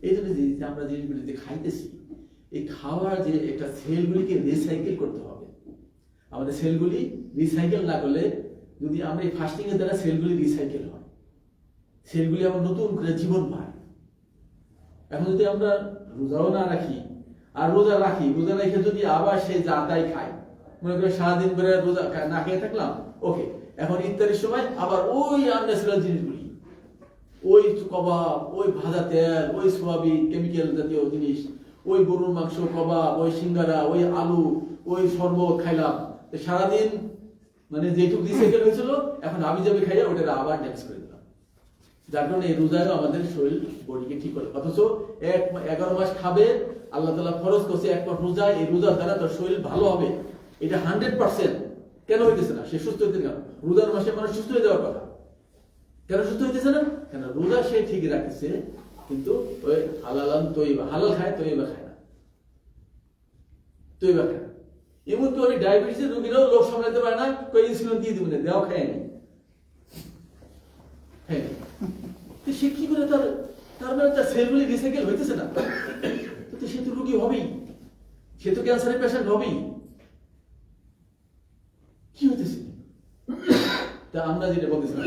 এই জন্য যে আমরা জিনিসগুলি যে খাইতেছি, এই খাওয়ার যে একটা সেলগুলিকে রিসাইকেল করতে হবে। আমাদের সেলগুলি রিসাইকেল না করলে, যদি আমরা এই ফাস্টিং এর দ্বারা সেলগুলি রিসাইকেল হয়, সেলগুলি আবার নতুন করে জীবন পায়। এখন যদি আমরা রোজাও না রাখি আর রোজা রেখে যদি আবার সেই যাতাই খাই, মনে করি সারাদিন ধরে রোজা না খেয়ে থাকলাম, ওকে, এখন ইফতারের সময় আবার ওই আনন্যাচারাল জিনিসগুলি, ওই কবাব, ওই ভাজা তেল, ওই সোয়াবিন কেমিক্যাল জাতীয় জিনিস, ওই গরুর মাংস, কবাব, ওই সিঙ্গারা, ওই আলু, ওই শরবত খাইলাম, সারাদিন মানে যেটুকু রিসাইকেল হয়েছিল এখন আমি যাবে খাইয়া ওটা আবার ড্যামেজ করে দিলাম। যার কারণে এই রোজায়ও আমাদের শরীর বডিকে ঠিক করে। অথচ 11 মাস খাবে, আল্লাহ তাআলা ফরজ করছে 1 মাস রোজা, এই রোজার দ্বারা তার শরীর ভালো হবে, এটা 100%। কেন হইতেছে না? সে সুস্থ হইতে না, রোজার মাসে মানুষ সুস্থ হয়ে যাওয়ার কথা, কেন সুস্থ হইতেছে না? কেন রোজা সে ঠিক রাখতেছে, কিন্তু ওই হালাল তৈবা, হালাল খায় তৈবা খায় না, তৈবা খায় না। এমন তো ওই ডায়াবেটিসের রোগীরাও লোক সামলাতে পারে না, কই ইনসুলিন দিয়ে দিবেন, দেওয়া খায় না, হ্যাঁ। সে কি করে তার মানে তার সেলগুলি রিসাইকেল হইতেছে না, তো সে তো রোগী হবেই, সে তো ক্যান্সারের পেশেন্ট হবেই। কি হইতেছে? তা আমরা যেটা বলতেছিলাম,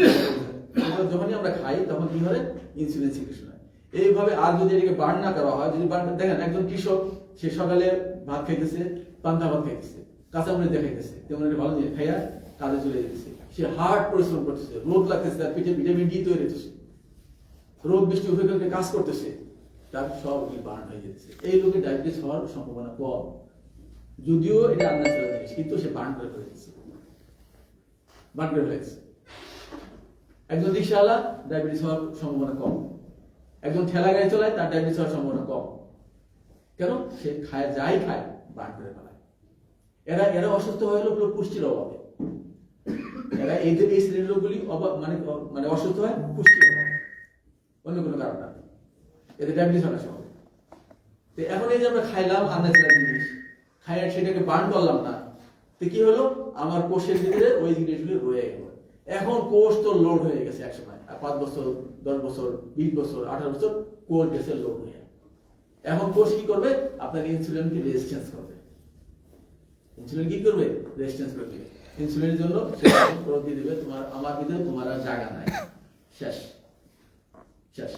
যখনই আমরা খাই তখন কি হয়, ইনসুলিন সিক্রেশন হয়। এইভাবে আর যদি এটাকে বার্ন না করা হয়, যদি বার্ন, দেখেন একজন কৃষক সে সকালে ভাত খাইতেছে, পান্তা ভাত খাইতেছে, কাঁচামরিচ দেখাইতেছে, তেমন একটা ভালো জিনিস খাইয়া কাজে চলে যেতেছে, সে হার্ড পরিশ্রম করতেছে, রোদ লাগতেছে, তার পেটে ভিটামিন ডি তৈরি হতেছে, রোদ বৃষ্টি উপেক্ষা কাজ করতেছে, তার সব বার্ন হয়ে যাচ্ছে। এই লোকে ডায়াবেটিস হওয়ার সম্ভাবনা কম, যদিও এটা আনন্যাচারাল জিনিস, কিন্তু সে বার্ন করে ফেলেছে, বার্ন করে ফেলেছে। একজন রিক্সাওয়ালা ডায়াবেটিস হওয়ার সম্ভাবনা কম, একজন ঠেলা গাড়ি চালায় তার ডায়াবেটিস হওয়ার সম্ভাবনা কম। কেন? সে খায়, যাই খায় বার্ন করে ফেলায়। এরা অসুস্থ হয়ে হলো পুষ্টির অভাবে, এরা এই শ্রেণীর রোগগুলি মানে অসুস্থ হয় পুষ্টির অভাবে, অন্য কোনো কারণ না, এদের ডায়াবেটিস হওয়ার সম্ভব। তো এখন এই যে আমরা খাইলাম আনন্যাচারাল জিনিস, খাই সেটাকে বার্ন করলাম না, তো কি হলো, আমার কোষের ভিতরে ওই জিনিসগুলি রয়ে গেল। এখন কোষ তো লোড হয়ে গেছে একসময়, 5 বছর 10 বছর 20 বছর 18 বছর কোষ গেছে লোড হয়ে। এখন কোষ কি করবে, আপনার ইনসুলিনকে রেজিস্ট্যান্স করবে। ইনসুলিন কি করবে, রেজিস্ট্যান্স করবে। ইনসুলিনের জন্য দিয়ে দিবে, তোমার আমার ভিতরে তোমার আর জায়গা নাই, শেষ শেষ।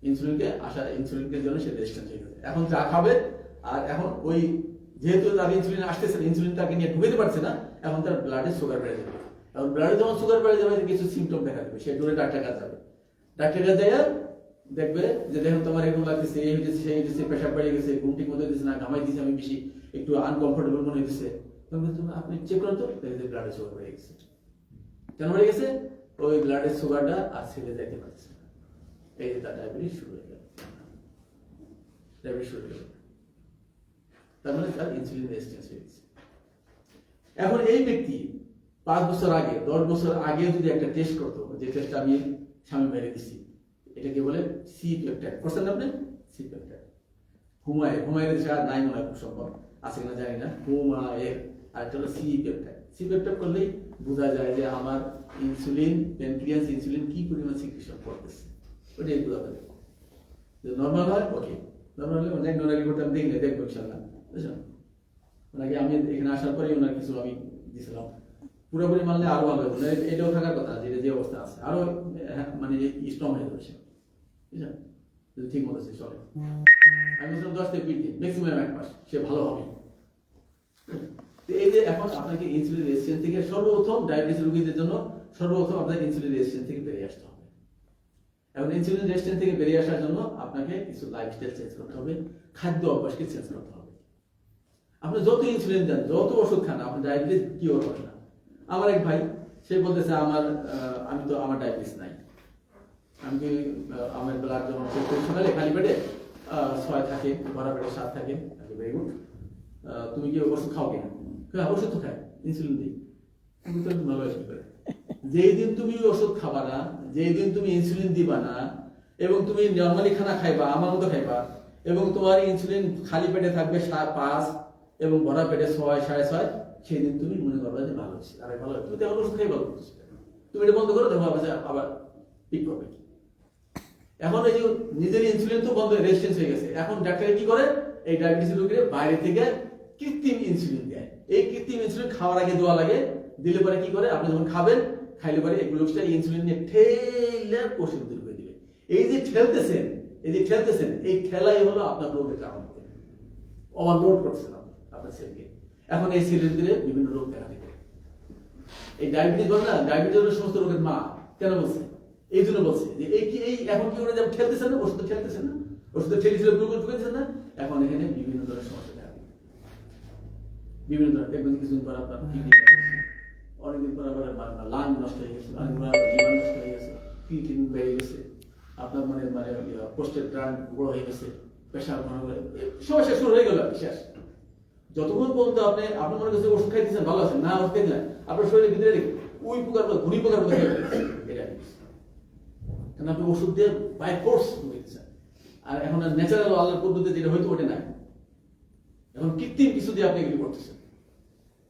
ইনসুলিনের জন্য সে রেজিস্ট্যান্স হয়ে গেছে। এখন যা খাবে, আর এখন ওই যেহেতু তার ইনসুলিন আসতেছে, ইনসুলিন তাকে নিয়ে ঢুকাতে পারছে না, এখন তার ব্লাডে সুগার বেড়ে যাবে। এখন ব্লাডে যখন সুগার বেড়ে যাবে, কিছু সিমটম দেখা দেবে, সে দূরে ডাক্তার কাছে যাবে। ডাক্তার কাছে যায় দেখবে যে দেখুন তোমার এরকম লাগতেছে, এই হইতেছে, সেই হইতেছে, পেশাব বেড়ে গেছে, ঘুম ঠিক মতো হইতেছে না, ঘামাই দিচ্ছে আমি বেশি, একটু আনকমফোর্টেবল মনে হইতেছে, আপনি চেক করেন তো, দেখবেন ব্লাডে সুগার বেড়ে গেছে। কেন বেড়ে গেছে? ওই ব্লাডের সুগারটা আর ছেড়ে যাইতে পারছে না, এই যে তার ডায়াবেটিস শুরু হয়ে গেল। ডায়াবেটিস শুরু হয়ে গেল, তার মানে তার ইনসুলিন রেজিস্ট্যান্স হয়ে গেছে। এখন এই ব্যক্তি 5 বছর আগে 10 বছর আগে যদি একটা টেস্ট করতো, যে টেস্টটা আমি স্বামী বাইরে দিচ্ছি, এটাকে বলে সি পেপটাইড, করছেন আপনি? সি পেপটাইড হুমায়ের দেশে আর নাই মনে হয়, খুব সম্ভব আছে কিনা জানি না। হুমায়ের আর একটা হলো সি পেপটাইড। সি পেপটাইড করলেই বোঝা যায় যে আমার ইনসুলিন, প্যানক্রিয়াস ইনসুলিন কি পরিমাণ সিক্রেশন করতেছে, ওটা একটু আপনাদের দেখো। যদি নর্মাল হয় ওকে, নর্মাল হলে অনেক নোনাকি করতে আমি দেখলে দেখবো ইনশাল্লাহ, বুঝলেন? ওনাকে আমি এখানে আসার পরে ওনার কিছু আমি দিয়েছিলাম, পুরোপুরি মানলে আরো ভালো হবে, এটাও থাকার কথা যে যে অবস্থা আছে আরো মানে স্ট্রং হয়ে যাবে সে, বুঝলেন? যদি ঠিক মতো সে চলে, আমি বলছিলাম 10 থেকে 20 দিন, ম্যাক্সিমাম 1 মাস সে ভালো হবে। এই যে এখন আপনাকে ইনসুলিন রেজিস্ট্যান্স থেকে সর্বপ্রথম ডায়াবেটিস রোগীদের জন্য সর্বপ্রথম আপনাকে ইনসুলিন রেজিস্ট্যান্স থেকে বেরিয়ে আসতে হবে। এখন ইনসুলিন রেজিস্ট্যান্স থেকে বেরিয়ে আসার জন্য আপনাকে কিছু লাইফস্টাইল চেঞ্জ করতে হবে, খাদ্য অভ্যাসকে চেঞ্জ করতে হবে। আপনি যত ইনসুলিন দেন, যত ওষুধ খান, আপনি ডায়াবেটিস কিওর হবে না। আমার এক ভাই, সে বলতেছে আমি তো আমার ডায়াবেটিস নাই, আমি আমার ব্লাড যখন চেক করি সকালে খালি পেটে 6 থাকে, ভরা পেটে 7 থাকে, ভেরি গুড। তুমি কি ওষুধ খাও কিনা? ওষুধ তো খাই, ইনসুলিন দিই। তুমি তো ভালো ওষুধ করে, যেই দিন তুমি ওষুধ খাবা না, যেই দিন তুমি ইনসুলিন দিবা না, এবং তুমি নর্মালি খানা খাইবা, আমার মতো খাইবা, এবং তোমার ইনসুলিন খালি পেটে থাকবে 5 এবং ভরা পেটে 6 6.5, সেই দিন তুমি মনে করবে যে ভালো হচ্ছে, আরে ভালো, তুমি তেমন ওষুধ খাই ভালো হচ্ছে, তুমি এটা বন্ধ করো, দেখো আবার ঠিক করবে। এখন এই যে নিজের ইনসুলিন তো বন্ধ, রেজিস্ট্যান্স হয়ে গেছে, এখন ডাক্তার কি করে, এই ডায়াবেটিস রোগীর বাইরে থেকে কৃত্রিম ইনসুলিন দেয়। এই কৃত্রিম ইনসুলিন খাওয়ার আগে দেওয়া লাগে, দিলে পরে কি করে, আপনি যখন খাবেন, খাইলে পরে এগুলো ইনসুলিন নিয়ে ঠেলে কোষের ভিতরে করে দিবে। এই যে ঠেলতেছেন, এই ঠেলাই হলো আপনার রোগের কারণ, ওভারলোড করছেন আপনার সেলকে। এখন এই সেলের ভিতরে বিভিন্ন রোগ দেখা দিবে। এই ডায়াবেটিস বল না, ডায়াবেটিস হলো সমস্ত রোগের মা। কেন বলছে? এই জন্য বলছে যে এই এখন কি করে যেমন ঠেলতেছেন না, ওষুধ ঠেলতেছেন না, ওষুধ ঠেলেছিল গ্লুকোজ ঢুকেছেন না, এখন এখানে বিভিন্ন ধরনের সমস্যা দেখা দিবে। বিভিন্ন ধরনের দেখবেন কিছুদিন পর আপনার কিডনি, অনেকদিন পর আবার লাং নষ্ট হয়ে গেছে, অনেকদিন পর আবার লিভার নষ্ট হয়ে গেছে, কিডনি বেড়ে গেছে, আপনার পোস্টের ট্রান বড় হয়ে গেছে, প্রেশার সমস্যা শুরু হয়ে গেল। শেষ যতক্ষণ পর্যন্ত আপনি মনে করছেন ওষুধ খাইতেছেন ভালো আছেন, না ওষুধ খাইতে আপনার শরীরের ভিতরে উই পোকার মতো, ঘুড়ি পোকার মতো এটা, কারণ আপনি ওষুধ দিয়ে বাই ফোর্স ঢুকেছেন। আর এখন ন্যাচারাল আল্লাহর পদ্ধতি যেটা হয়তো ওটা নাই, এখন কৃত্রিম কিছু দিয়ে আপনি এগুলি করতেছেন।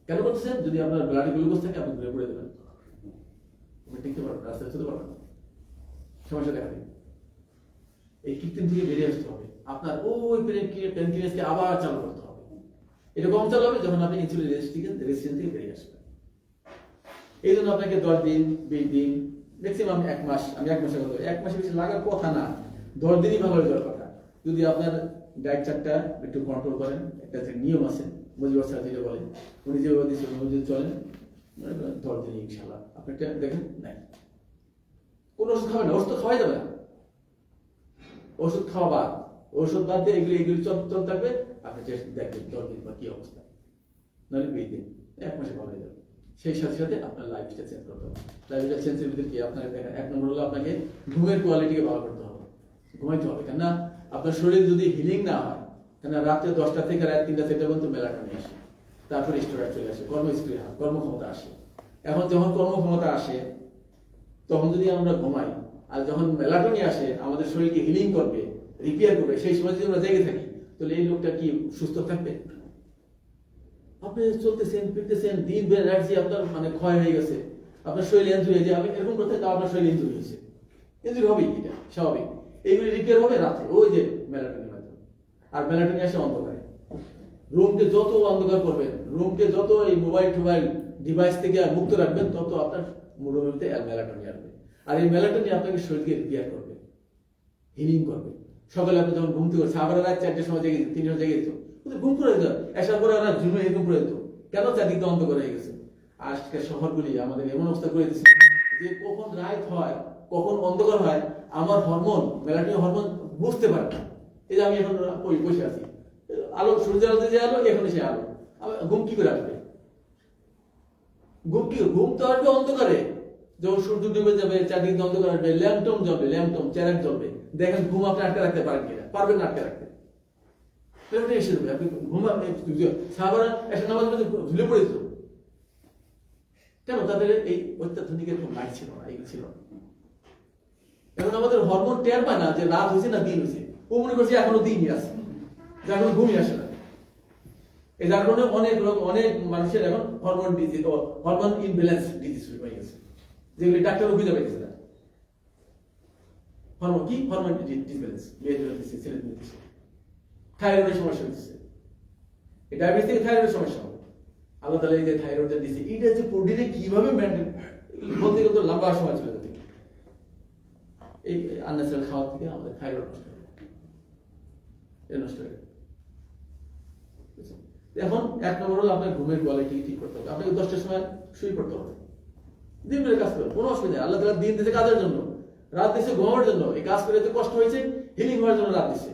কেন করতেছেন? যদি আপনার ব্লাডে গ্লুকোজ থাকে, আপনি ঘুরে পড়ে দেবেন, আপনি টিকতে পারবেন, রাস্তায় চলতে পারবেন, সমস্যা দেখা দিবে। এই কৃত্রিম থেকে বেরিয়ে আসতে হবে, আপনার ওই প্যানক্রিয়াসকে আবার চালু করতে হবে। এটা কম চালু হবে যখন আপনি ইনসুলিন রেজিস্ট্যান্স থেকে বেরিয়ে আসবেন। এই জন্য আপনাকে 10 দিন 20 দিন ম্যাক্সিমাম 1 মাস, আমি 1 মাসের কথা, 1 মাসের বেশি লাগার কথা না, 10 দিনই ভালো হয়ে যাওয়ার কথা। যদি আপনার ডায়েট চার্টটা একটু কন্ট্রোল করেন, একটা যে নিয়ম আছে মজিবর স্যার যেটা বলেন, উনি যেভাবে দিচ্ছেন যদি চলেন, 10 দিনে ইনশাল্লাহ আপনি একটা দেখেন নাই কোনো ওষুধ খাবেন না, ওষুধ খাওয়াই যাবে না, ওষুধ খাওয়া বাদ, ওষুধ বাদ দিয়ে এগুলি চলতে থাকবে, আপনি দেখবেন 10 দিন পর কি অবস্থা, নাহলে 20 দিন, 1 মাসে ভালো হয়ে যাবে। সেই সাথে সাথে আপনার লাইফস্টাইল চেঞ্জ করতে হবে। লাইফস্টাইল চেঞ্জের ভিতরে কি আপনাকে দেখেন, 1 নম্বর হলো আপনাকে ঘুমের কোয়ালিটিকে ভালো করতে হবে, ঘুমাইতে হবে। কেননা আপনার শরীর যদি হিলিং না হয়, কেননা রাত্রে 10টা থেকে রাত 3টা 4টা পর্যন্ত মেলাটোনিন আসে, তারপরে স্টোরেজ চলে আসে, কর্মক্ষমতা আসে। এখন যখন কর্মক্ষমতা আসে তখন যদি আমরা ঘুমাই, আর যখন মেলাটোনিন আসে আমাদের শরীরকে হিলিং করবে, রিপেয়ার করবে, সেই সময় যদি আমরা জেগে থাকি, তাহলে এই লোকটা কি সুস্থ থাকবে? আপনি চলতেছেন ফিরতেছেন, দিন বের এনার্জি আপনার মানে ক্ষয় হয়ে গেছে, আপনার শরীর ইনজুরি হয়ে যায়, আমি এরকম করতে তাও আপনার শরীর ইনজুরি হয়েছে, ইনজুরি হবেই, এটা স্বাভাবিক। এইগুলি রিপেয়ার হবে রাতে, ওই যে মেলাটোনিন মাধ্যমে। আর মেলাটোনিন আসে অন্ধকারে, রুমকে যত অন্ধকার করবেন, রুমকে যত এই মোবাইল টোবাইল ডিভাইস থেকে মুক্ত রাখবেন, তত আপনার মুরব্বীতে মেলাটোনিন আসবে। আর এই মেলাটোনিন আপনাকে শরীরকে রিপেয়ার করবে, হিলিং করবে। সকালে আপনি যখন ঘুম থেকে উঠছে, আবার রাত 4টার সময় জেগে যেত, 3টার জেগে যেত, ঘুম করে যেত, আসার পরে ওরা ঝুমে এরকম করে যেত, কেন? চারদিকে অন্ধকার হয়ে গেছে। আজকের শহরগুলি আমাদের এমন অবস্থা করে দিচ্ছে যে কখন রাত হয়, কখন অন্ধকার হয়, আমার হরমোন, মেলাটোনিন হরমোন বুঝতে পারে না। এই যে আমি এখন বসে আছি, আলো, সূর্যের আলোতে যে আলো, এখন সে আলো, ঘুম কি করে আসবে? ঘুম তো আসবে অন্ধকারে, যখন সূর্য ডুবে যাবে, চারদিকে অন্ধকার আসবে, ল্যাম্পটম জ্বলবে, চেরাক জ্বলবে, দেখেন ঘুম আপনি আটকে রাখতে পারেন কিনা? পারবেন না আটকে রাখতে। এসে যাবে, আপনি সাহাবারা একটা নামাজ ঝুলে পড়েছিল, কেন? তাদের এই অত্যাধুনিক এরকম লাইট ছিল না, এগুলো ছিল না। এখন আমাদের হরমোন টের পায় না যে রাত হয়েছে না দিন হয়েছে, ও মনে করছে এখনো দিনই আছে, যার কোনো ঘুমই আসে না। এই যার কারণে অনেক মানুষের এখন hormone disease, hormone imbalance disease শুরু হয়ে গেছে, যেগুলি ডাক্তারও খুঁজে পাইতেছে না। হরমোন কি? হরমোন ডিসব্যালেন্স, মেয়েদের দিচ্ছে, ছেলেদের দিচ্ছে, থাইরয়েডের সমস্যা হচ্ছে, এই ডায়াবেটিস থেকে থাইরয়েডের সমস্যা হবে। আল্লাহ তাআলা এই যে থাইরয়েডটা দিচ্ছে, এটা যে প্রোটিনে কিভাবে মেইনটেইন বলতে গেলে লম্বা সময় চলে যাবে। এই আনন্যাচারাল খাওয়া থেকে আমাদের থাইরয়েড নষ্ট হয়ে যায়, এটা নষ্ট হয়ে যায়। এখন 1 নম্বর হলো আপনার ঘুমের কোয়ালিটি ঠিক করতে হবে। আপনাকে 10টার সময় শুয়ে পড়তে হবে, দিন বেলা কাজ করবে, কোনো অসুবিধা নেই। আল্লাহ তাআলা দিন দিয়েছে কাজের জন্য, রাত দিয়েছে ঘুমানোর জন্য। এই কাজ করে এত কষ্ট হয়েছে, হিলিং হওয়ার জন্য রাত দিচ্ছে।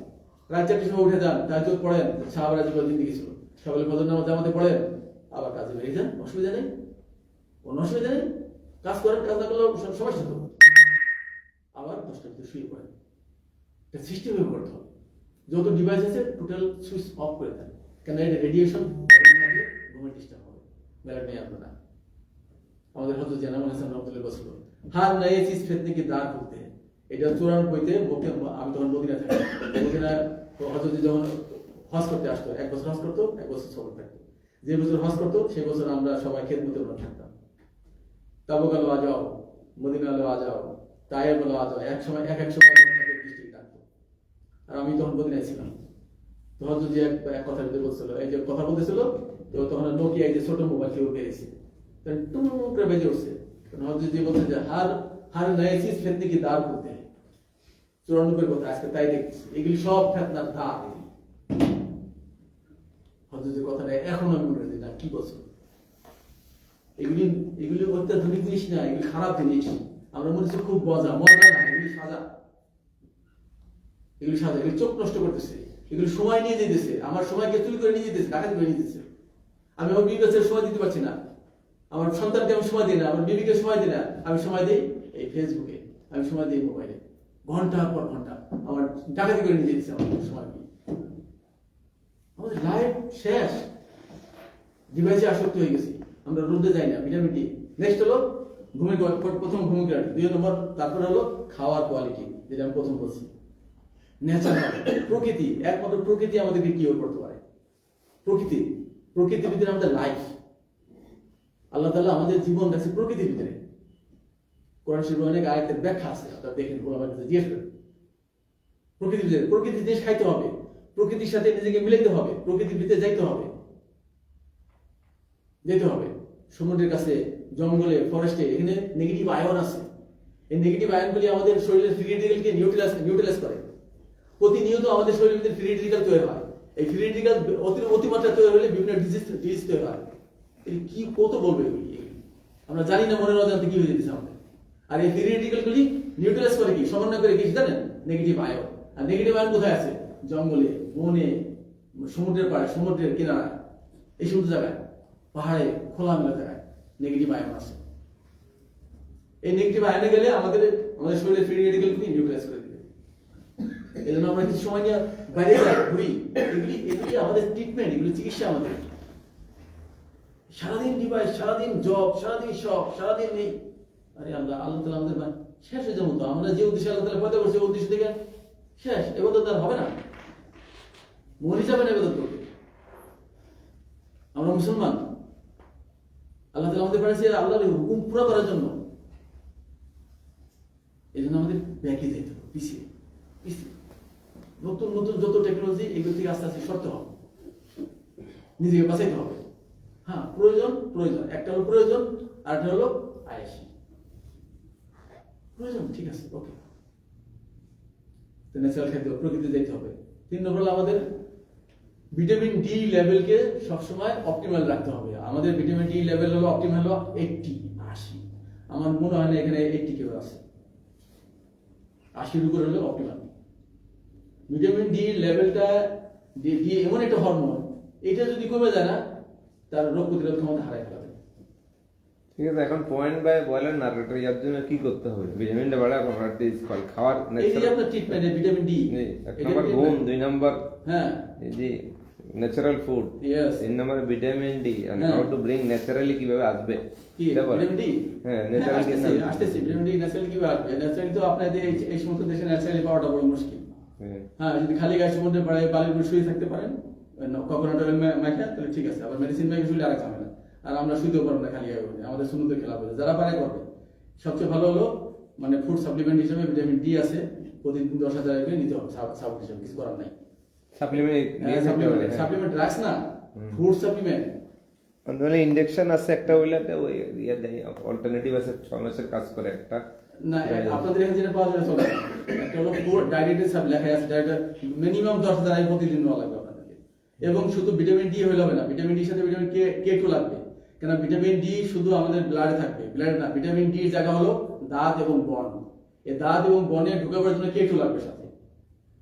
রাত 4টার সময় উঠে যান, তাহাজ্জুদ পড়েন, সাহাবারা যেভাবে জিন্দেগি ছিল, সকালে ফজর নামাজ জামাতে পড়েন, আবার কাজে বেরিয়ে যান, অসুবিধা নেই, কোনো অসুবিধা নেই। কাজ করেন, কাজ না করলেও সমস্যা তো, আবার 10টার ভিতরে শুয়ে পড়েন। এটা সিস্টেমে করতে হবে। যত ডিভাইস আছে টোটাল সুইচ অফ করে দেন, কেন এটা রেডিয়েশন ঘুমের ডিস্টার্ব হবে, মেলাটোনিন আসবে না। আমাদের হযরত জানামুল হাসান রাহমাতুল্লাহ বলছিল, হার নয়ে চিজ ফেতনে কি দ্বার খুলতে हैं। এটা 94-তে আমি তখন মদিনা থাকি, মদিনা হযরত যখন হজ করতে আসতো, 1 বছর হজ করতো, 1 বছর সফর থাকতো। যে বছর হজ করতো সেই বছর আমরা সবাই খেদমতে থাকতাম। তাবুক আলো আ যাও, মদিনা আলো আ যাও, তায়েব আলো আ যাও, এক সময় ডিস্ট্রিক্ট ডাকতো। আর আমি তখন মদিনায় ছিলাম। তো হযরত যে এক কথা বলছিল, এই যে কথা বলতেছিল, তো তখন নোকিয়া, এই যে ছোট মোবাইল কেউ পেয়েছে, টুম করে বেজে উঠছে। হযরত যে বলছে যে হার নয়ে চিজ ফেতনে কি দ্বার খুলতে हैं। 94 কথা, আজকে তাই দেখছি, এগুলি সব ফেতনার দ্বার। হযরত যে কথাটা এখন আমি মনে করি না, কি বলছো, এগুলি অত্যাধুনিক জিনিস না, এগুলি খারাপ জিনিস। আমরা মনে হচ্ছে খুব মজা না, এগুলি সাজা, এগুলি চোখ নষ্ট করতেছে, এগুলি সময় নিয়ে যেতেছে, আমার সময়কে চুরি করে নিয়ে যেতেছে, ডাকাতি করে নিয়ে যেতেছে। আমি আমার বিবি কাছে সময় দিতে পারছি না, আমার সন্তানকে আমি সময় দিই না, আমার বিবিকে সময় দিই না, আমি সময় দিই এই ফেসবুকে, আমি সময় দিই মোবাইলে, ঘন্টা পর ঘন্টা আমার ডাকাতি করে নিয়ে যেতেছে আমার সময়। আমাদের লাইফ শেষ, ডিভাইসে আসক্ত হয়ে গেছি, আমরা রোদে যাই না, ভিটামিন ডি। নেক্সট হলো ঘুমের, প্রথম ঘুমের কোয়ালিটি, 2 নম্বর, তারপর হলো খাওয়ার কোয়ালিটি, যেটা আমি প্রথম বলছি। ন্যাচারাল প্রকৃতি, একমাত্র প্রকৃতি আমাদেরকে কিওর করতে পারে। প্রকৃতির ভিতরে আমাদের লাইফ, আল্লাহ তাআলা আমাদের জীবন রাখছে প্রকৃতির ভিতরে। কোরআন শরীফে অনেক আয়াতের ব্যাখ্যা আছে, আপনারা দেখেন, ওলামার কাছে জিজ্ঞেস করেন। প্রকৃতির ভিতরে, প্রকৃতির জিনিস খাইতে হবে, প্রকৃতির সাথে নিজেকে মিলাইতে হবে, প্রকৃতির ভিতরে যেতে হবে। সমুদ্রের কাছে, জঙ্গলে, ফরেস্টে, এখানে নেগেটিভ আয়ন আছে, এই নেগেটিভ আয়নগুলি আমাদের শরীরের ফ্রি রেডিক্যালকে নিউট্রালাইজ করে। প্রতিনিয়ত আমাদের শরীরের মধ্যে ফ্রি রেডিক্যাল তৈরি হয়। এই ফ্রি রেডিক্যাল অতিমাত্রা তৈরি হলে বিভিন্ন ডিজিজ তৈরি হয়। এই কি কত বলবে এগুলি, আমরা জানি না মনের অজান্তে কি হয়ে যেতেছে আমাদের। আর এই ফ্রি রেডিক্যালগুলি নিউট্রালাইজ করে কি, সমন্বয় করে কি জানেন, নেগেটিভ আয়ন। আর নেগেটিভ আয়ন কোথায় আছে? জঙ্গলে, বনে, সমুদ্রের পাড়ে, সমুদ্রের কিনারা, এই সমস্ত জায়গায়, পাহাড়ে, খোলামেলা জায়গায় নেগেটিভ আয়ন আছে। এই নেগেটিভ আয়নে গেলে আমাদের শরীরের ফ্রি রেডিক্যালগুলি নিউট্রালাইজ করে দিবে। এই জন্য আমরা কিছু সময় নিয়ে বাইরে যাই, ঘুরি। এগুলি আমাদের ট্রিটমেন্ট, এগুলি চিকিৎসা আমাদের। সারাদিন ডিভাইস, সারাদিন জব, সারাদিন শখ, সারাদিন নেই। আরে আল্লাহ তাআলা আমাদের শেষ হয়ে যাবো তো। আমরা যে উদ্দেশ্যে আল্লাহ তাআলা পয়দা করছি, উদ্দেশ্য থেকে শেষ। ইবাদত আর হবে না, মরে যাবে না ইবাদত করতে। আমরা মুসলমান, আল্লাহ তাআলা আমাদের পাঠিয়েছে আল্লাহর হুকুম পুরো করার জন্য। এই জন্য আমাদের ব্যাকে যেতে হবে, পিছিয়ে। নতুন নতুন যত টেকনোলজি, এগুলো থেকে আস্তে আস্তে সরতে হবে, নিজেকে বাঁচাইতে হবে। হ্যাঁ, প্রয়োজন, একটা হলো প্রয়োজন, আর একটা হলো আয়েশি। প্রয়োজন ঠিক আছে, ওকে, ন্যাচারাল খাদ্য, প্রকৃতি যেতে হবে। 3 নম্বর হলো আমাদের ভিটামিন ডি লেভেলকে সবসময় অপটিমাল রাখতে হবে। আমাদের ভিটামিন ডি লেভেল হলো অপটিমাল হলো 80। আমার মনে হয় না এখানে 80 কেউ আছে। 80-র উপরে হলো অপটিমাল। ভিটামিন ডি লেভেলটা দিয়ে এমন একটা হরমোন, এটা যদি কমে যায় না, তার রোগ প্রতিরোধ ক্ষমতা হারায় ফেলে। ঠিক আছে, এখন পয়েন্ট বাই বলেন না, এটা ইয়ার জন্য কি করতে হবে? ভিটামিনটা বাড়া কনভার্ট দিস কল খাওয়ার ন্যাচারাল আপনার ট্রিটমেন্ট ভিটামিন ডি। এক নাম্বার ঘুম, 2 নাম্বার হ্যাঁ এই যে natural food, 3 number vitamin D. And how to bring naturally কিভাবে আসবে কি ভিটামিন ডি? হ্যাঁ, ন্যাচারালি আসতেছে ভিটামিন ডি। ন্যাচারালি কিভাবে আসবে? ন্যাচারালি তো আপনাদের এই সমস্ত দেশে ন্যাচারালি পাওয়াটা বড় মুশকিল। হ্যাঁ, যদি খালি গায়ে সমুদ্রে পাড়ে বালির উপর শুয়ে থাকতে পারেন, কোকোনাট অয়েল মাখা, তাহলে ঠিক আছে। আবার মেডিসিন মেখে শুলে আরেক ঝামেলা। আর আমরা শুইতেও পারবো না খালি গায়ে, আমাদের সুন্নতের খেলাফ হবে। যারা পারে করবে। সবচেয়ে ভালো হলো মানে ফুড সাপ্লিমেন্ট হিসেবে ভিটামিন ডি আছে, প্রতিদিন 10,000 করে নিতে হবে সাপোর্ট হিসেবে, কিছু করার নাই। সাপ্লিমেন্ট রাখছ না, ফুড সাপ্লিমেন্ট। মানে ইনজেকশন আছে একটা, ওইলাতে ওই ইয়া দেয়, অল্টারনেটিভ আছে, 6 মাসের কাজ করে একটা। না, আপনাদের এখানে যেটা পাওয়া যায় চলে। একটা হলো ফুড ডায়েটের সব লেখা আছে, ডায়েট মিনিমাম 10,000 প্রতিদিন নেওয়া লাগবে আপনাদেরকে। এবং শুধু ভিটামিন ডি হইলে হবে না, ভিটামিন ডির সাথে ভিটামিন কে2 লাগবে। কেন ভিটামিন ডি শুধু আমাদের ব্লাডে থাকবে, ব্লাডে না। ভিটামিন ডির জায়গা হলো দাঁত এবং বন। এই দাঁত এবং বনে ঢুকাবার জন্য কে2 লাগবে সাথে।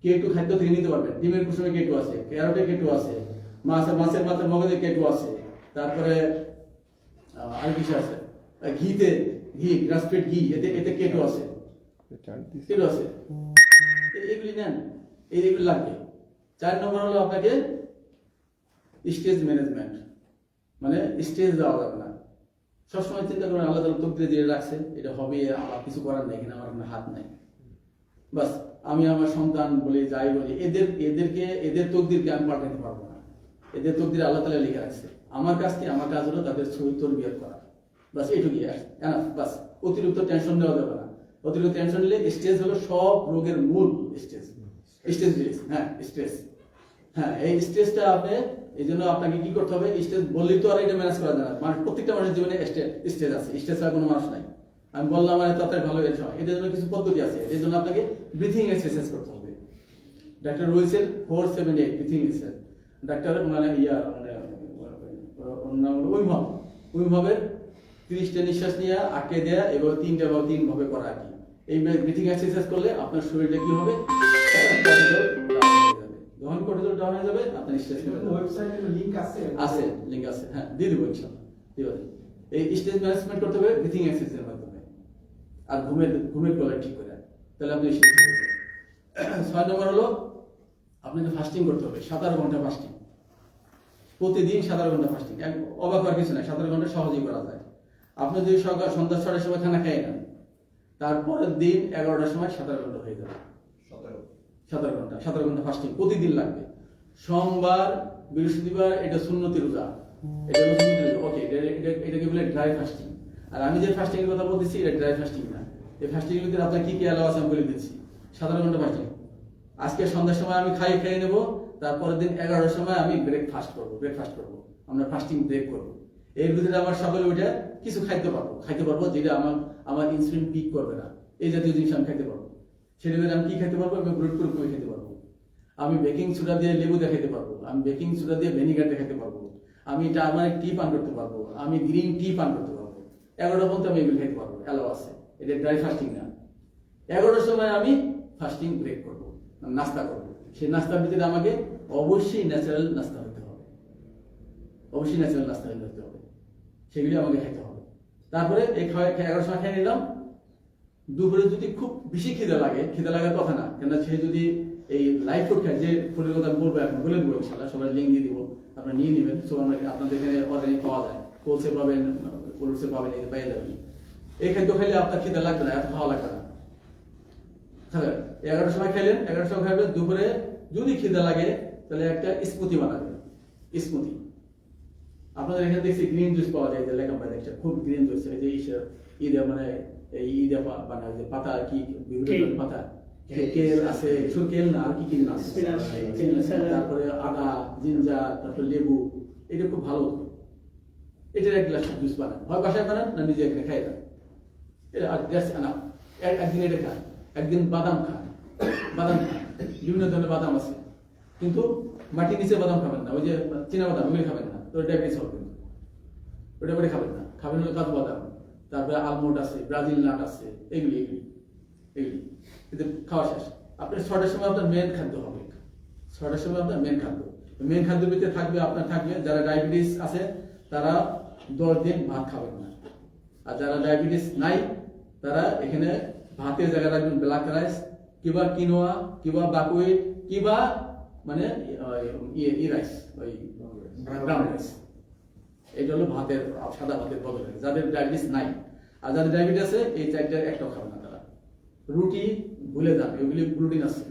কে2 খাদ্য থেকে নিতে পারবেন। ডিমের কুসুমে কে2 আছে, ক্যারটে কে2 আছে, মাছের মাথার মগজে কে2 আছে। তারপরে আর কিছু আছে, ঘি গ্রাসফেড ঘি, এতে কে2 আছে, এগুলি নেন, এইগুলি লাগবে। 4 নম্বর হলো আপনাকে স্টেজ ম্যানেজমেন্ট, মানে স্টেজ দেওয়া যাবে না। সবসময় চিন্তা করেন আল্লাহ তাআলা তকদিরে দিয়ে রাখছে, এটা হবে, আমার কিছু করার নেই, কিনা আমার কোনো হাত নাই। বাস আমি আমার সন্তান বলি, যাই বলি, এদের তকদিরকে আমি পাল্টাতে পারবো না। এদের তকদির আল্লাহ তাআলা লিখে রাখছে। আমার কাজ হলো তাদের সহিত তরবিয়ত করা। বাস এইটুকুই, বাস। অতিরিক্ত টেনশন নেওয়া যাবে না। অতিরিক্ত টেনশন নিলে স্ট্রেস হলো সব রোগের মূল। স্ট্রেস, হ্যাঁ স্ট্রেস, হ্যাঁ এই স্ট্রেসটা আপনি, এই জন্য আপনাকে কি করতে হবে? স্ট্রেস বললেই তো আর এটা ম্যানেজ করা যায় না। মানে প্রত্যেকটা মানুষের জীবনে স্ট্রেস আছে, স্ট্রেস ছাড়া কোনো মানুষ নাই। আমি বললাম মানে তাড়াতাড়ি ভালো হয়ে যাওয়া, এটার জন্য কিছু পদ্ধতি আছে। এর জন্য আপনাকে ব্রিথিং এক্সারসাইজ করতে হবে। ডাক্তার রয়েছেন 478 ব্রিথিং এক্সারসাইজ। ডাক্তার মানে ওইভাবে 30টা নিঃশ্বাস নিয়ে আটকে দেয়া এবং 3 ভাবে করা আর কি। এই ব্রিথিং এক্সারসাইজ করলে আপনার শরীরটা কি হবে? যখন কর্টিসল ডাউন হয়ে যাবে, আপনার স্ট্রেস কমে যাবে। ওয়েবসাইটে লিংক আছে, লিংক আছে, হ্যাঁ দিয়ে দেবো ইনশাআল্লাহ। এই স্ট্রেস ম্যানেজমেন্ট করতে হবে ব্রিথিং এক্সারসাইজের মাধ্যমে, আর ঘুমের কোয়ালিটি ঠিক করে, তাহলে আপনি 6 নম্বর হলো আপনাকে ফাস্টিং করতে হবে। 17 ঘন্টা ফাস্টিং, প্রতিদিন 17 ঘন্টা ফাস্টিং। অবাক হওয়ার কিছু নাই, 17 ঘন্টা সহজেই করা যায়। আপনি যদি সন্ধ্যা 6টার সময় খানা খেয়ে নেন, তারপরের দিন 11টার সময় 17 ঘন্টা হয়ে যাবে। 17 ঘন্টা ফাস্টিং প্রতিদিন লাগবে। সোমবার, বৃহস্পতিবার এটা সুন্নতি রোজা, এটা হলো সুন্নতি রোজা। ওকে, এটাকে বলে ড্রাই ফাস্টিং। আর আমি যে ফাস্টিং এর কথা বলতেছি, এটা ড্রাই ফাস্টিং না। এই ফাস্টিং এর ভিতরে আপনার কি অ্যালাউ আছে আমি বলে দিচ্ছি। 17 ঘন্টা ফাস্টিং। আজকে সন্ধ্যার সময় আমি খেয়ে নেব, তারপরের দিন 11টার সময় আমি ব্রেকফাস্ট করবো। আমরা ফাস্টিং ব্রেক করবো। এর ভিতরে আমার সকালে উঠে কিছু খাইতে পারবো, যেটা আমার ইনসুলিন পিক করবে না। এই জাতীয় জিনিস আমি খেতে পারবো। সেটা আমি কি খেতে পারবো? আমি ব্রেড প্রয়োগ করে খেতে পারবো। আমি বেকিং সোডা দিয়ে লেবু দিয়ে খেতে পারবো। আমি বেকিং সোডা দিয়ে ভিনেগার দিয়ে খেতে পারবো। আমি টার্মারিক টি পান করতে পারবো। আমি গ্রিন টি পান করতে পারবো। 11টা পর্যন্ত আমি এগুলো খেতে পারবো, অ্যালাউ আছে। এটা ড্রাই ফাস্টিং না। 11টার সময় আমি ফাস্টিং ব্রেক করবো, নাস্তা করবো। সেই নাস্তার ভিতরে আমাকে অবশ্যই ন্যাচারাল নাস্তা হতে হবে, অবশ্যই ন্যাচারাল নাস্তা হতে হবে, সেগুলি আমাকে খেতে হবে। তারপরে এই 11টার সময় খেয়ে নিলাম। দুপুরে যদি খুব বেশি খিদে লাগে, খিদে লাগার কথা না, কেন সে যদি এই লাইফ ফুড খায়, যে ফুডের কথা বলবো এখন বলে দেবো ইনশাআল্লাহ, সবাই লিঙ্ক দিয়ে দিব, আপনারা নিয়ে নেবেন। সো আপনাদের এখানে অর্গানিক পাওয়া যায়, কোলসে পাবেন, কোলসে পাবেন, এই পেয়ে যাবেন। এই খাদ্য খাইলে আপনার খিদে লাগবে না, এত ভালো লাগবে না। 11টার সময় খাইলেন, 11টার সময় খাইবেন। দুপুরে যদি খিদে লাগে তাহলে একটা স্মুদি বানাবেন। স্মুদি আপনাদের এখানে দেখছি গ্রিন জুস পাওয়া যায়, যে লেখা পাওয়া যায় খুব গ্রিন জুস, এই যে ঈদে মানে এই ঈদে বানায় যে পাতা, কি বিভিন্ন পাতা, কেল আছে, শুধু কেল না, আর কি কি আছে, তারপরে আদা, জিঞ্জার, তারপরে লেবু, এটা খুব ভালো। এটার এক গ্লাস জুস বানান, হয় বাসায় বানান না নিজে এখানে খাই দেন। এটা আর গ্যাস আনা, একদিন এটা খান, একদিন বাদাম খান, বাদাম খান, বিভিন্ন ধরনের বাদাম আছে, কিন্তু মাটির নিচে বাদাম খাবেন না, ওই যে চীনা বাদাম ওগুলি খাবেন না, তো ডায়াবেটিস হবে, ওটা করে খাবেন না। খাবেন হলো কাজু বাদাম, তারপরে আলমন্ড আছে, ব্রাজিল নাট আছে, এগুলি এগুলি এগুলি কিন্তু খাওয়া শেষ। আপনার 6টার সময় আপনার মেন খাদ্য হবে, 6টার সময় আপনার মেন খাদ্য। মেন খাদ্যের ভিতরে থাকবে আপনার থাকবে, যারা ডায়াবেটিস আছে তারা 10 দিন ভাত খাবেন না, আর যারা ডায়াবেটিস নাই তারা এখানে ভাতের জায়গায় রাখবেন ব্ল্যাক রাইস, কিংবা কিনোয়া, কিংবা বাকুইট, কিংবা মানে রাইস, ওই ব্রাউন রাইস। এটা হলো ভাতের, সাদা ভাতের বদলে, যাদের ডায়াবেটিস নাই। আর যাদের ডায়াবেটিস আছে এই 4টার একটাও খাবে না তারা। রুটি ভুলে যান, এগুলি গ্লুটিন আছে,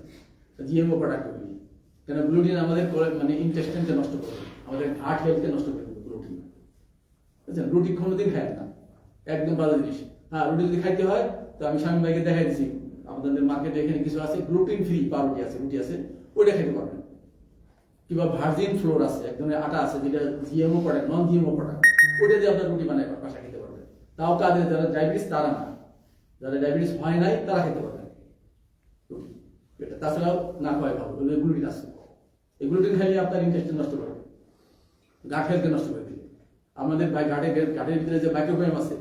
জিএমও প্রোডাক্ট এগুলি। কেন গ্লুটিন আমাদের মানে ইন্টেস্টাইনকে নষ্ট করবে, আমাদের হার্ট হেলথকে নষ্ট করে দেবে গ্লুটিন। বুঝছেন? রুটি কোনোদিন খায় না, একদম বাজে জিনিস। হ্যাঁ, রুটি যদি খাইতে হয় তো আমি স্বামী ভাইকে দেখাই দিচ্ছি, আমাদের মার্কেটে এখানে কিছু আছে গ্লুটিন ফ্রি পাউরুটি আছে, রুটি আছে, ওইটা খেতে পারবেন। কিংবা ভার্জিন ফ্লোর আছে, এক ধরনের আটা আছে যেটা জিএমও প্রোডাক্ট, নন জিএমও প্রোডাক্ট, ওটা দিয়ে আপনার রুটি বানায় বাসা খেতে পারবেন। তাও কাদের যারা ডায়াবেটিস তারা না, যারা ডায়াবেটিস হয় নাই তারা খেতে পারবেন রুটি। এটা তাছাড়াও না খাওয়াই ভালো, গ্লুটিন আছে। এই গ্লুটিন খাইলে আপনার ইন্টেস্টাইন নষ্ট করবে, গাট হেলথকে নষ্ট করে দিবে। আমাদের গাটের ভিতরে যে মাইক্রোবায়োম আছে,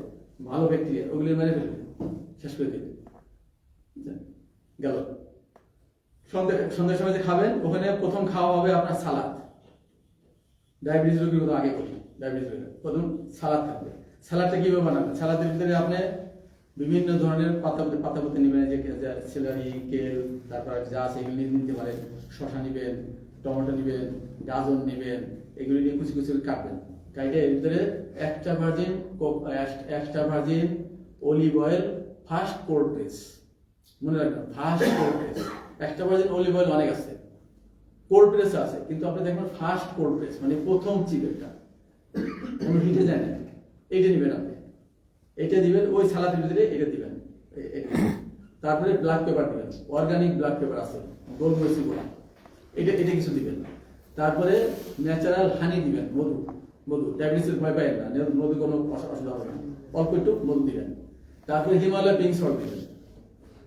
ভালো ব্যাকটেরিয়া, ওগুলি মেরে ফেলবে, শেষ করে দেবে। গেল। সন্ধ্যার সময় যে খাবেন, ওখানে প্রথম খাওয়া হবে আপনার সালাদ। ডায়াবেটিস রোগীর কথা আগে বলি, ডায়াবেটিস রোগীর প্রথম সালাদ থাকবে। সালাদটা কিভাবে বানাবেন? সালাদের ভিতরে আপনি বিভিন্ন ধরনের পাতাপতি নেবেন, যে সেলারি, কেল, তারপর যা আছে এগুলি নিতে পারেন। শশা নেবেন, টমেটো নেবেন, গাজর নেবেন, এগুলি নিয়ে কুচি কুচি কাটবেন। কাটে এর ভিতরে extra virgin olive oil, first cold press, মনে রাখবেন first cold press. Extra virgin olive oil অনেক আছে, কোল্ড প্রেস আছে, কিন্তু আপনি দেখবেন ফার্স্ট কোল্ড প্রেস মানে প্রথম চিপেরটা, কোনো হিটে যায় না, এইটা নেবেন আপনি, এটা দিবেন ওই সালাদের ভিতরে, এটা দিবেন। তারপরে ব্ল্যাক পেপার দিবেন, অর্গানিক ব্ল্যাক পেপার আছে, গোলমরিচি গুঁড়া, এটা কিছু দিবেন। তারপরে ন্যাচারাল হানি দিবেন, মধু, ডায়াবেটিসের ভয় পায় না, মধু কোনো অসুবিধা হবে না, অল্প একটু মধু দিবেন। তারপরে হিমালয় পিঙ্ক সল্ট দিবেন,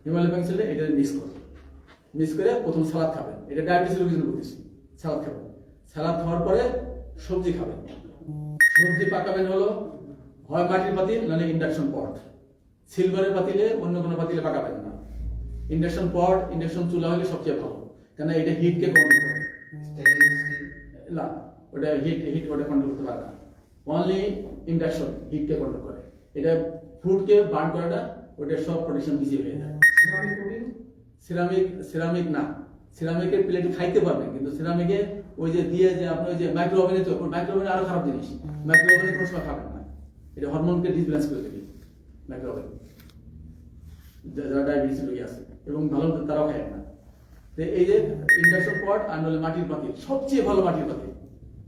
হিমালয় পিঙ্ক সল্টে এটা মিক্স করে প্রথম সালাদ খাবেন। এটা ডায়াবেটিস রোগীর জন্য বলতেছি, সালাদ খাবেন। সালাদ খাওয়ার পরে সবজি খাবেন। সবজি পাকাবেন হলো হয় মাটির পাতিল, নাহলে ইন্ডাকশন পট। সিলভারের পাতিলে, অন্য কোনো পাতিলে পাকাবেন না। ইন্ডাকশন পট, ইন্ডাকশন চুলা হলে সবচেয়ে ভালো, কেন এটা হিটকে কন্ট্রোল করে। না, ওটা হিট ওটা কন্ট্রোল করতে পারে না, অনলি ইন্ডাকশন হিটকে কন্ট্রোল করে। এটা ফুডকে বার্ন করাটা, ওটা সব প্রোটেকশন ইজি হয়ে যায়। সিরামিক না, সিরামিকের প্লেট খাইতে পারবেন, কিন্তু সিরামিকে ওই যে দিয়ে যে আপনি ওই যে মাইক্রো ওভেনে, তো মাইক্রো ওভেনে আরো খারাপ জিনিস, মাইক্রো ওভেনে কোনো সময় খাবেন না, এটা হরমোনকে ডিসব্যালেন্স করে দেবে মাইক্রো ওভেন। যারা ডায়াবেটিস রোগী আছে এবং ভালো তারাও খায় না। এই যে ইন্ডাকশন পট আর নলে মাটির পাতিল, সবচেয়ে ভালো মাটির পাতিল।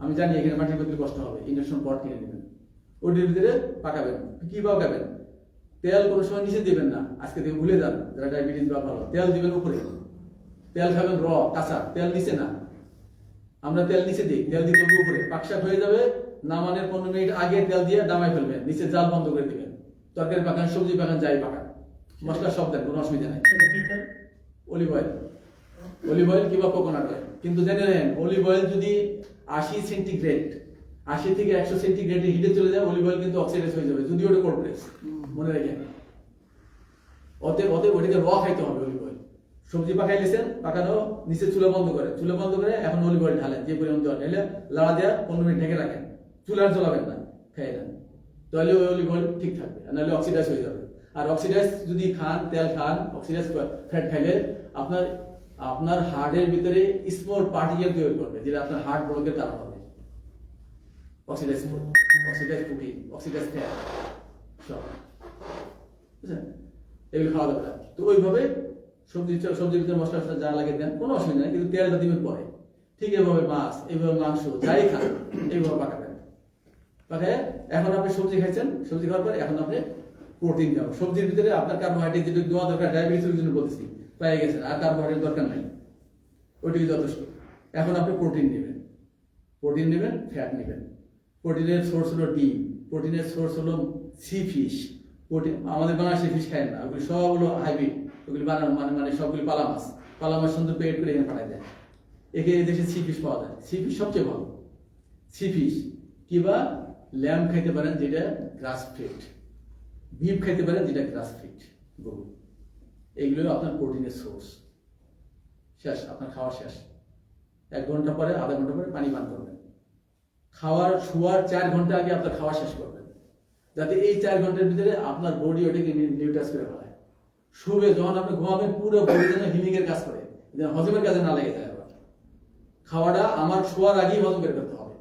আমি জানি এখানে মাটির পাতিল কষ্ট হবে, ইন্ডাকশন পট কিনে নেবেন, ওটির ভিতরে পাকাবেন। কি পাকাবেন? তেল কোনো সময় নিচে দিবেন না, আজকে থেকে ভুলে যান যারা ডায়াবেটিস বা ভালো। তেল দিবেন উপরে, তেল খাবেন র কাঁচা, তেল নিচে না। আমরা তেল নিচে দিই, তেল দিতে হবে উপরে, পাকশাক হয়ে যাবে, নামানোর 15 মিনিট আগে তেল দিয়ে নামাই ফেলবেন, নিচে জাল বন্ধ করে দিবেন। তরকারি পাকান, সবজি পাকান, যাই পাকান, মশলা সব দেন, কোনো অসুবিধা নেই। সেটা কি খান? অলিভ অয়েল কিংবা কোকোনাট অয়েল। কিন্তু জেনে নেন, অলিভ অয়েল যদি 80 সেন্টিগ্রেড 80 থেকে 100 সেন্টিগ্রেডে হিটে চলে যায়, অলিভ অয়েল কিন্তু অক্সিডাইজ হয়ে যাবে, যদি ওটা কোল্ড প্রেস, মনে রাখেন। অতএব ওটাকে র খাইতে হবে অলিভ অয়েল। সবজি পাকাইলেছেন, পাকানো নিচে চুলা বন্ধ করে এখন অলিভ অয়েল ঢালেন, যে পরিমাণ জল ঢেলে লাড়া দেওয়া 15 মিনিট ঢেকে রাখেন, চুলার জ্বলাবেন না, খেয়ে নেন, তাহলে ওই অলিভ অয়েল ঠিক থাকবে, আর নাহলে অক্সিডাইজ হয়ে যাবে। আর অক্সিডাইজ যদি খান, তেল খান, অক্সিডাইজ ফ্যাট খাইলে আপনার হার্টের ভিতরে স্মল পার্টিকেল তৈরি করবে, যেটা আপনার হার্ট ব্লকের কারণ হবে। অক্সিডাইজ প্রোটিন, অক্সিডাইজ ফ্যাট সব, বুঝলেন? এগুলো খাওয়া দরকার। তো ওইভাবে সবজির ভিতরে মশলা যা লাগে দেন, কোনো অসুবিধা নেই, কিন্তু তেলটা দিবেন পরে। ঠিক এভাবে মাছ, এইভাবে মাংস, যাই খান এইভাবে পাকাবেন। পাকায় এখন আপনি সবজি খাইছেন, সবজি খাওয়ার পরে এখন আপনি প্রোটিন খাবেন। সবজির ভিতরে আপনার কার্বোহাইড্রেট যেটা দেওয়া দরকার, ডায়াবেটিসের জন্য বলতেছি, পেয়ে গেছেন, আর কার্বোহাইড্রেট দরকার নাই, ওইটুকু যথেষ্ট। এখন আপনি প্রোটিন নেবেন, ফ্যাট নেবেন। প্রোটিনের সোর্স হলো ডিম, প্রোটিনের সোর্স হলো সি ফিশ। প্রোটিন আমাদের বাংলাদেশে ফিশ খায় না, ওগুলি সব হলো হাইব্রিড, ওগুলি বানানো মানে সবগুলি পালা মাছ সুন্দর পেট করে এখানে পাঠায় দেয়। এখানে দেশে সি ফিশ পাওয়া যায়, সি ফিশ সবচেয়ে ভালো। সি ফিশ কিংবা ল্যাম্ব খাইতে পারেন, যেটা গ্রাস ফিড, বিফ খাইতে পারেন, যেটা গ্রাস ফিড গরু। এইগুলো আপনার প্রোটিনের সোর্স। শেষ, আপনার খাওয়া শেষ। 1 ঘন্টা পরে, আধা ঘন্টা পরে পানি পান করবেন। শোয়ার 4 ঘন্টা আগে আপনার খাওয়া শেষ করবেন, যাতে এই 4 ঘন্টার ভিতরে আপনার বডি ওটাকে নিউট্রাইজ করে ফেলায়। শুবে যখন আপনি ঘুমাবেন, পুরো বডি যেন হিলিং এর কাজ করে, যেন হজমের কাজে না লেগে যায়। আবার খাওয়াটা আমার শোয়ার আগেই হজম বের করতে হবে।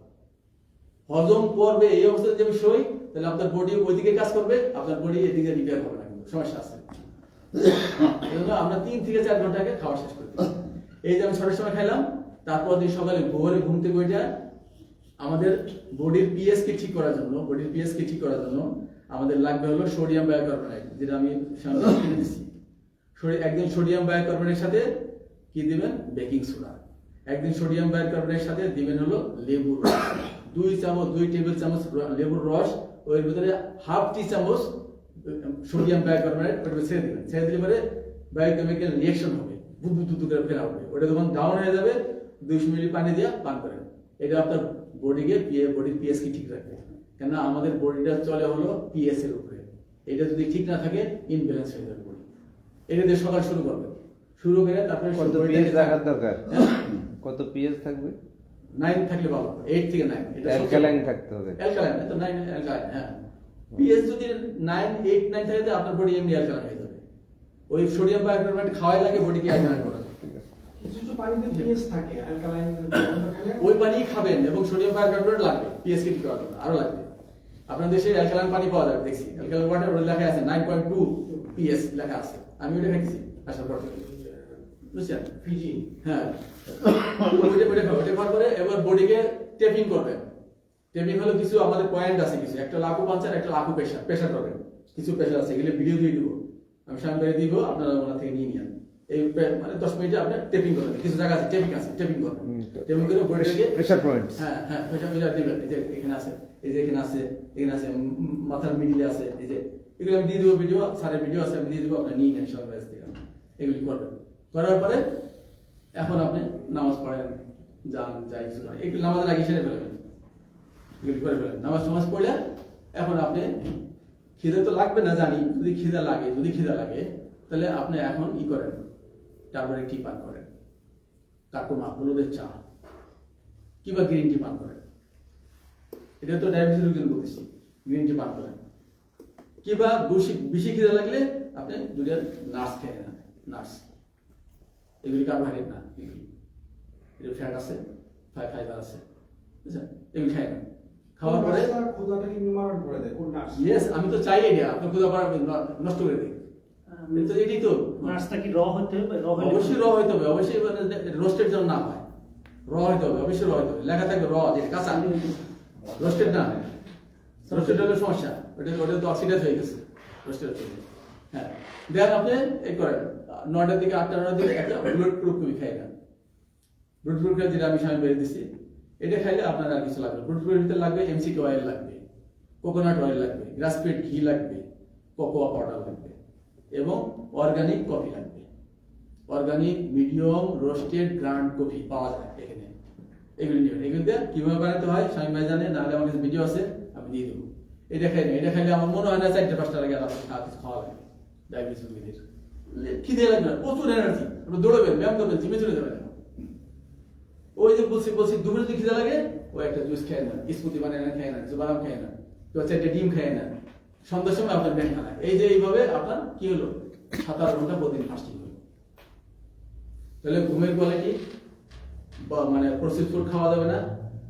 হজম করবে এই অবস্থায় যদি আমি শোই, তাহলে আপনার বডি ওইদিকে কাজ করবে, আপনার বডি এদিকে রিপেয়ার হবে না, কিন্তু সমস্যা আছে। এজন্য আমরা 3 থেকে 4 ঘন্টা আগে খাওয়া শেষ করতে হবে। এই যে আমি 6টার সময় খাইলাম, তারপর দিন সকালে ভোরে ঘুম থেকে উঠে আমাদের বডির পিএস কে ঠিক করার জন্য আমাদের লাগবে হলো সোডিয়াম বাইকার্বনেট, যেটা আমি সামনে কিনে দিচ্ছি। একদিন সোডিয়াম বাইকার্বনেটের সাথে কি দিবেন? Baking soda. একদিন সোডিয়াম বাইকার্বনেটের সাথে দিবেন হলো লেবুর রস, 2 টেবিল চামচ লেবুর রস, ওর ভিতরে হাফ টি চামচ সোডিয়াম বাইকার্বনেট ওটা ছেড়ে দিলে পরে বায়োকেমিক্যাল রিঅ্যাকশন হবে, বুদবুদ করে ফেলা হবে। ওটা যখন ডাউন হয়ে যাবে, 200 মিলি পানি দিয়ে পান করেন। এটা আপনার বডির পিএস কি ঠিক রাখবে, কেননা আমাদের বডিটা চলে হলো পিএস এর উপরে। এটা যদি ঠিক না থাকে, ইনব্যালেন্স হয়ে যাবে বডি। এটা দিয়ে সকাল শুরু করবেন, শুরু করে তারপরে কত পিএস রাখার দরকার? কত পিএস থাকবে? 9 থাকলে ভালো, 8 থেকে 9। এটা অ্যালকালাইন থাকতে হবে। অ্যালকালাইন তো 9 অ্যালকালাইন, হ্যাঁ। পিএস যদি 9, 8, 9 থাকে, তো আপনার বডি এমনি অ্যালকালাইন হয়ে যাবে। ওই সোডিয়াম বাইকার্বনেট খাওয়াই লাগে বডিকে অ্যালকালাইন করা। কিছু পানিতে পিএস থাকে, অ্যালকালাইন ওই পানি খাবেন, এবং সোডিয়াম বাইকার্বনেট লাগবে পিএস কে ঠিক করার জন্য, আরো লাগবে। আপনার দেশে অ্যালকালাইন পানি পাওয়া যাবে, দেখছি অ্যালকালাইন ওয়াটার ওর লেখা আছে 9.2 পিএস লেখা আছে। আমি ওটা খাইছি আসার পর থেকে, বুঝছেন? ফিজি। হ্যাঁ, ওটা খাওয়ার পরে এবার বডিকে টেপিং করবেন। টেপিং হলো কিছু আমাদের পয়েন্ট আছে, কিছু একটা লাকু পাঞ্চার, একটা লাকু প্রেশার করবেন। কিছু প্রেশার আছে, এগুলো ভিডিও দিয়ে দিব, আমি সামনে করে দিব, আপনারা ওনা থেকে নিয়ে নিন। এই মানে 10 মিনিটে আপনি টেপিং করবেন। কিছু জায়গা আছে টেপিং করবেন, টেপিং করে বডিকে প্রেসার পয়েন্ট। হ্যাঁ প্রেশার দিবেন। এই যে এখানে আছে, এই যে এখানে আছে, মাথার মিডিলে আছে, এই যে এগুলো আমি দিয়ে দিব, ভিডিও সারে ভিডিও আছে, আমি দিয়ে দিব, আপনারা নিয়ে নেন সবাই থেকে। এগুলি করবেন, করার পরে এখন আপনি নামাজ পড়েন, যাই কিছু না, একটু নামাজের আগে সেরে ফেলবেন, এগুলি করে ফেলেন। নামাজ পড়লে এখন আপনি খিদে তো লাগবে না জানি, যদি খিদা লাগে তাহলে আপনি এখন করেন, টারমারিক টি পান করেন, কাকুমা হলুদের চা কিংবা গ্রিন টি পান করেন। এটা তো ডায়াবেটিস রোগীর বলতেছি, গ্রিন টি পান করেন। কিংবা বেশি খিদে লাগলে আপনি দুধের নাটস খেয়ে নেন, নাটস। এগুলি কার্বোহাইড্রেট না, এগুলি ফ্যাট আছে, ফাইবার আছে, বুঝছেন? এগুলি খাই না। খাওয়ার পরে ক্ষুধাটা কি নিবারণ করে দেয় কোন নার্স? ইয়েস, আমি তো চাই এটা আপনার ক্ষুধা নষ্ট করে দিই। এটাই তো মাছটা কি র হতে হবে? অবশ্যই র হইতে হবে, অবশ্যই রোস্টেড যেন না হয়, র হইতে হবে, অবশ্যই র হইতে হবে। লেখা থাকবে র, যেটা কাঁচা, রোস্টেড না। রোস্টেড হলে সমস্যা, ওটা তো অক্সিডাইজ হয়ে গেছে, রোস্টেড হচ্ছে। হ্যাঁ, দেন আপনি এই করেন 9টার দিকে 8টার দিকে একটা ব্লড প্রুফ খাই না। ব্লড প্রুফ যেটা আমি সামনে বেরিয়ে দিচ্ছি, এটা খাইলে আপনার আর কিছু লাগবে। ব্লড প্রুফের ভিতরে লাগবে এমসিকে অয়েল লাগবে, কোকোনাট অয়েল লাগবে, গ্রাস ফিড ঘি লাগবে, কোকোয়া পাউডার লাগবে। এবং অর্গানিক কফি লাগবে। Organic medium roasted ground coffee পাওয়া যায় এখানে। এগুলি নিয়ে এগুলিতে কিভাবে বানাতে হয় স্বামী ভাই জানে, নাহলে আমার কাছে ভিডিও আছে, আমি দিয়ে দেবো। এটা খাই না, এটা খাইলে আমার মনে হয় না 4-5টা লাগে আর কিছু খাওয়া লাগে ডায়াবেটিস রোগীদের। খিদে লাগবে না, প্রচুর এনার্জি, আপনি দৌড়বেন, ব্যায়াম করবেন, জিমে চলে যাবেন। ওই যে বলছি দুপুরে যদি খিদে লাগে ও একটা জুস খেয়ে না, স্মুদি বানিয়ে না খেয়ে না, কিছু বাদাম খেয়ে না, কেউ একটা ডিম খেয়ে না, সন্ধ্যার সময় আপনার ব্যায়াম খানা। এই যে এইভাবে আপনার কি হলো 7-8 ঘন্টা প্রতিদিন ফাস্টিং হলো। তাহলে ঘুমের কোয়ালিটি মানে প্রসেসড ফুড খাওয়া যাবে না,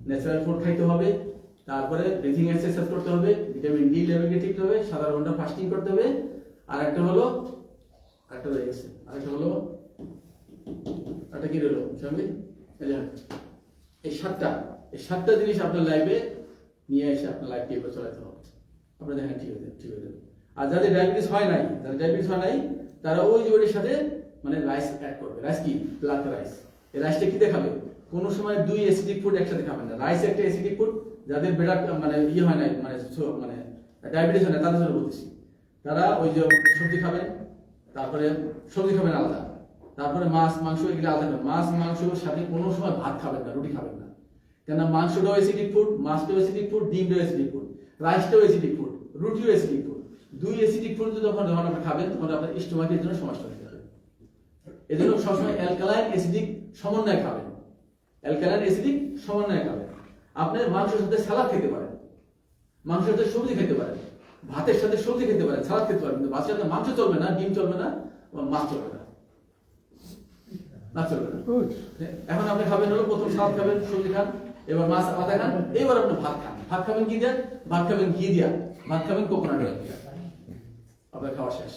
ন্যাচারাল ফুড খাইতে হবে, তারপরে ব্রিথিং এক্সারসাইজ করতে হবে, ভিটামিন ডি লেভেলকে ঠিক হবে, 7 ঘন্টা ফাস্টিং করতে হবে। আর একটা হলো একটা রয়ে গেছে, আরেকটা হলো একটা কি রইলো সঙ্গে এই 7টা জিনিস আপনার লাইফে নিয়ে এসে আপনার লাইফ কিভাবে চালাতে হবে আপনার দেখেন। ঠিক আছে। আর যাদের ডায়াবেটিস হয় নাই তারা ওই ওটির সাথে মানে রাইস অ্যাড করবে। রাইস কি? Black rice. এই রাইসটা কি দেখাবে? কোনো সময় 2 অ্যাসিডিক ফুড একসাথে খাবেন না। রাইস একটা অ্যাসিডিক ফুড, যাদের বেড়া মানে হয় নাই মানে ডায়াবেটিস হয় না তাদের জন্য বলতেছি। তারা ওই যে সবজি খাবেন, তারপরে সবজি খাবেন আলাদা, তারপরে মাছ মাংস এগুলো আলাদা খাবেন। মাছ মাংসের সাথে কোনো সময় ভাত খাবেন না, রুটি খাবেন না। কেন? মাংসটাও অ্যাসিডিক ফুড, মাছটাও অ্যাসিডিক ফুড, ডিমটাও অ্যাসিডিক ফুড, রাইসটাও অ্যাসিডিক ফুড, রুটিও অ্যাসিডিক ফুড। 2 অ্যাসিডিক ফুড যখন আপনি খাবেন তখন আপনার স্টোমাকের জন্য সমস্যা হতে পারে। এই জন্য সবসময় অ্যালকালাইন অ্যাসিডিক সমন্বয় খাবেন। অ্যালকালাইন অ্যাসিডিক সমন্বয় খাবেন। আপনি মাংসের সাথে সালাদ খেতে পারেন, মাংসের সাথে সবজি খেতে পারেন, ভাতের সাথে সবজি খেতে পারেন, সালাদ খেতে পারেন, কিন্তু ভাতের সাথে মাংস চলবে না, ডিম চলবে না, মাছ চলবে না, চলবে না। এখন আপনি খাবেন হলো প্রথম সালাদ খাবেন, সবজি খান, এবার মাছ আলাদা খান, এবার আপনি ভাত খান। ভাত খাবেন কি দিয়ে? ভাত খাবেন ঘি দিয়া, ভাত খাবেন কোকোনাট অয়েল দিয়া, আপনার খাওয়া শেষ।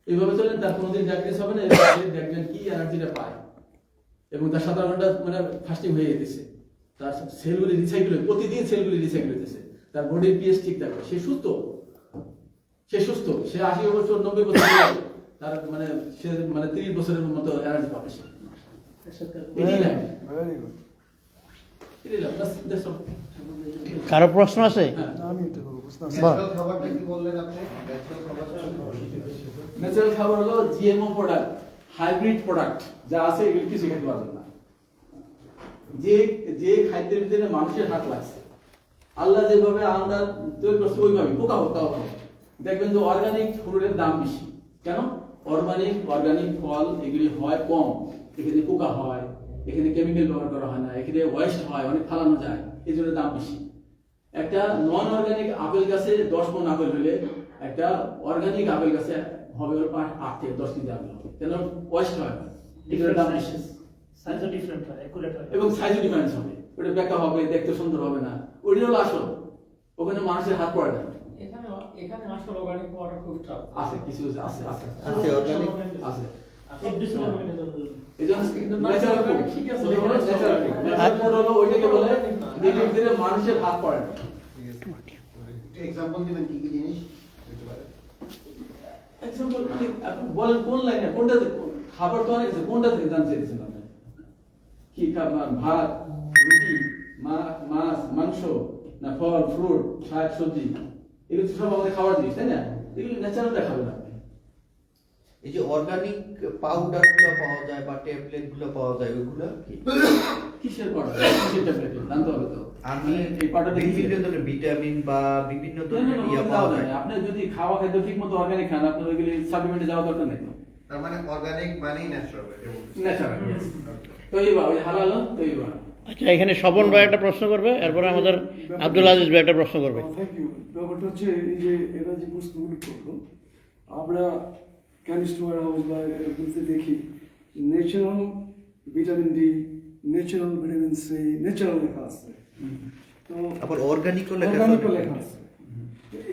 এইভাবে চলেন, তার কোনোদিন ডায়াবেটিস হবে না। দেখবেন কি এনার্জিটা পায়, এবং তার 7 ঘন্টা মানে ফাস্টিং হয়ে যেতেছে, তার সেলগুলি রিসাইকেল হয়, প্রতিদিন সেলগুলি রিসাইকেল হইতেছে, তার বডির পিএইচ ঠিক থাকবে, সে সুস্থ। সে 80 বছর 90 বছর তার মানে সে মানে 30 বছরের মতো এনার্জি পাবে সে। কারো প্রশ্ন আছে? ন্যাচারাল খাবার হলো জিএমও প্রোডাক্ট, হাইব্রিড প্রোডাক্ট যা আছে এগুলো কিছু খেতে পারবেন না। যে খাদ্যের ভিতরে মানুষের হাত লাগছে, আল্লাহ যেভাবে আমরা তৈরি করছে ওইভাবে পোকা দেখবেন যে অর্গানিক ফুডের দাম বেশি। কেন? অর্গানিক ফল এগুলি হয় কম, এখানে পোকা হয়, এখানে কেমিক্যাল ব্যবহার করা হয় না, এখানে ওয়েস্ট হয়, অনেক ফালানো যায়, এই জন্য দাম বেশি। একটা নন অর্গানিক আপেল গাছে 10 মণ আপেল হলে একটা অর্গানিক আপেল গাছে হবে 8 থেকে 10 কেজি আপেল হবে। কেন? ওয়েস্ট হয়, এগুলোর দাম বেশি, সাইজও ডিফারেন্ট হয়, একুরেট হয়, এবং সাইজও ডিফারেন্স হবে, ওটা বেঁকা হবে, দেখতে সুন্দর হবে না, ওইটা হলো আসল। ওখানে মানুষের হাত পড়ে না। এখানে আসলে অর্গানিক পাওয়াটা খুব টাফ। আছে কিছু আছে অর্গানিক আছে। মানুষের হাত পড়ে না। এক্সাম্পল দিবেন কি কি জিনিস? বলেন কোন লাইনে, কোনটা খাবার তো অনেক আছে, কোনটা থেকে জানতে চাইছেন আপনি? কি খাবার? ভাত, রুটি, মাছ, মাংস, না ফল, ফ্রুট, শাক সবজি, এগুলো সব আমাদের খাওয়ার জিনিস, তাই না? এগুলো ন্যাচারালটা খাবেন আপনি। এই যে অর্গানিক পাউডার গুলো পাওয়া যায় বা ট্যাবলেট গুলো পাওয়া যায়, ওইগুলো কি কিসের পাউডার? কিসের ট্যাবলেট জানতে হবে তো। আমি এই পাউডারটা বিভিন্ন ধরনের ভিটামিন বা বিভিন্ন ধরনের ইয়া পাওয়া যায়। আপনি যদি খাওয়া খাদ্য ঠিক মতো অর্গানিক খান, আপনার ওইগুলি সাপ্লিমেন্টে যাওয়া দরকার নেই। তার মানে অর্গানিক মানেই ন্যাচারাল। ন্যাচারাল তৈবা, ওই হালাল তৈবা। আচ্ছা, এখানে স্বপন ভাই একটা প্রশ্ন করবে, এরপরে আমাদের আব্দুল আজিজ ভাই একটা প্রশ্ন করবে। Thank you. ব্যাপারটা হচ্ছে এই যে এরা যে প্রশ্নগুলো করলো, আমরা কেমিস্ট হাউস বা এরকমতে দেখি natural vitamin D, natural vitamin C, natural লেখা আছে, তো আবার অর্গানিকও লেখা অর্গানিকও লেখা আছে।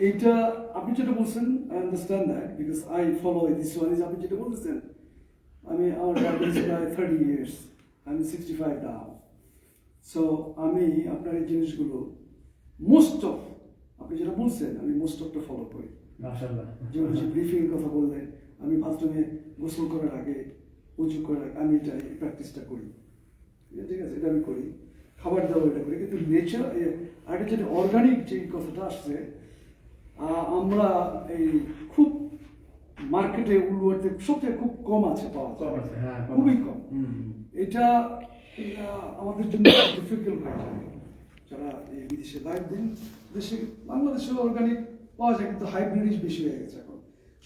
এইটা আপনি যেটা বলছেন, I understand that because I follow this one. Is আপনি যেটা বলতেছেন, আমার ডায়াবেটিস প্রায় 30 years, আমি 65 now. সো আমি আপনার এই জিনিসগুলো মোস্ট অফ আপনি যেটা বলছেন আমি মোস্ট অফটা ফলো করি। মাশাআল্লাহ। যেমন যে ব্রিফিং কথা বললেন, আমি বাথরুমে গোসল করার আগে, উজু করার আগে আমি এটা প্র্যাকটিসটা করি, ঠিক আছে, এটা আমি করি। খাবার দাবার এটা করি, কিন্তু নেচার আর যেটা অর্গানিক যে কথাটা আসছে, আমরা এই খুব মার্কেটে উলুয়াতে সবচেয়ে খুব কম আছে পাওয়া যায়। কম আছে, হ্যাঁ, কম খুবই আছে। কম। হুম। এটা আমাদের জন্য ডিফিকাল্ট হয়ে যায় যারা এই বিদেশে লাইভ দিন। দেশে বাংলাদেশে অর্গানিক পাওয়া যায় কিন্তু হাইব্রিড বেশি হয়ে গেছে এখন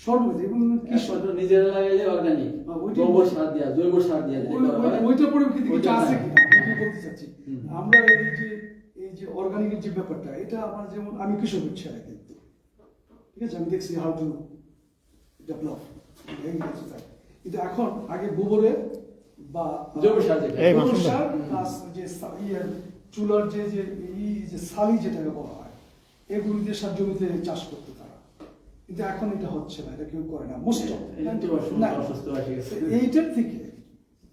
সর্বদা এগুলো কি একমাত্র নিজেরা লাগাইলে অর্গানিক, হ্যাঁ, ওইটাই গোবর সার দিয়া, জৈব সার দিয়া যদি করা হয়, ওইটার পরে কিন্তু কিছু ওইটা আছে নাই। কিনা আমি বলতে চাচ্ছি। হুম। আমরা এই যে অর্গানিকের যে ব্যাপারটা এটা আমার যেমন আমি কৃষক হচ্ছে কিন্তু ঠিক আছে আমি দেখছি হাউ টু ডেভেলপ কিন্তু এখন আগে গোবরে বা জৈব সার যেটা। এই গোবর মাসুম ভাই। সার প্লাস যে চুলার যে সালি যেটাকে বলা হয় এগুলি দিয়ে সার জমিতে চাষ করতে তারা, কিন্তু এখন এটা হচ্ছে না, এটা কেউ করে না মোস্ট অফ 90% অসুস্থ হয়ে গেছে। এইটার থেকে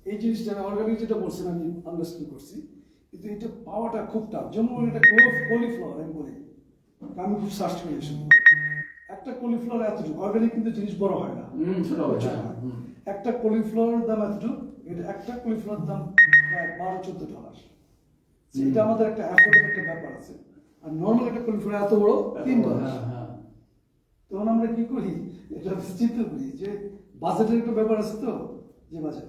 এই জিনিসটা অর্গানিক যেটা বলছেন আমি আন্ডারস্ট্যান্ড করছি, কিন্তু এটা পাওয়াটা খুব টাফ। যেমন এটা কলিফ্লাওয়ার আমি বলি, আমি খুব সার্চ করে এসে একটা কলিফ্লাওয়ার এতটুকু অর্গানিক কিন্তু জিনিস বড় হয় না, ছোট হবে, ছোট হ্যাঁ, হয়। হুম। একটা কলিফ্লাওয়ারের দাম এতটুকু, এটা একটা কলিফ্লাওয়ার দাম প্রায় $12-14। এটা আমাদের একটা অ্যাফোর্ডের একটা ব্যাপার আছে, আর নর্মাল একটা কলিফ্লাওয়ার এত বড় $3। হ্যাঁ, হ্যাঁ। তখন আমরা কি করি, এটা চিন্তা করি যে বাজেটের একটা ব্যাপার আছে তো, যে বাজেট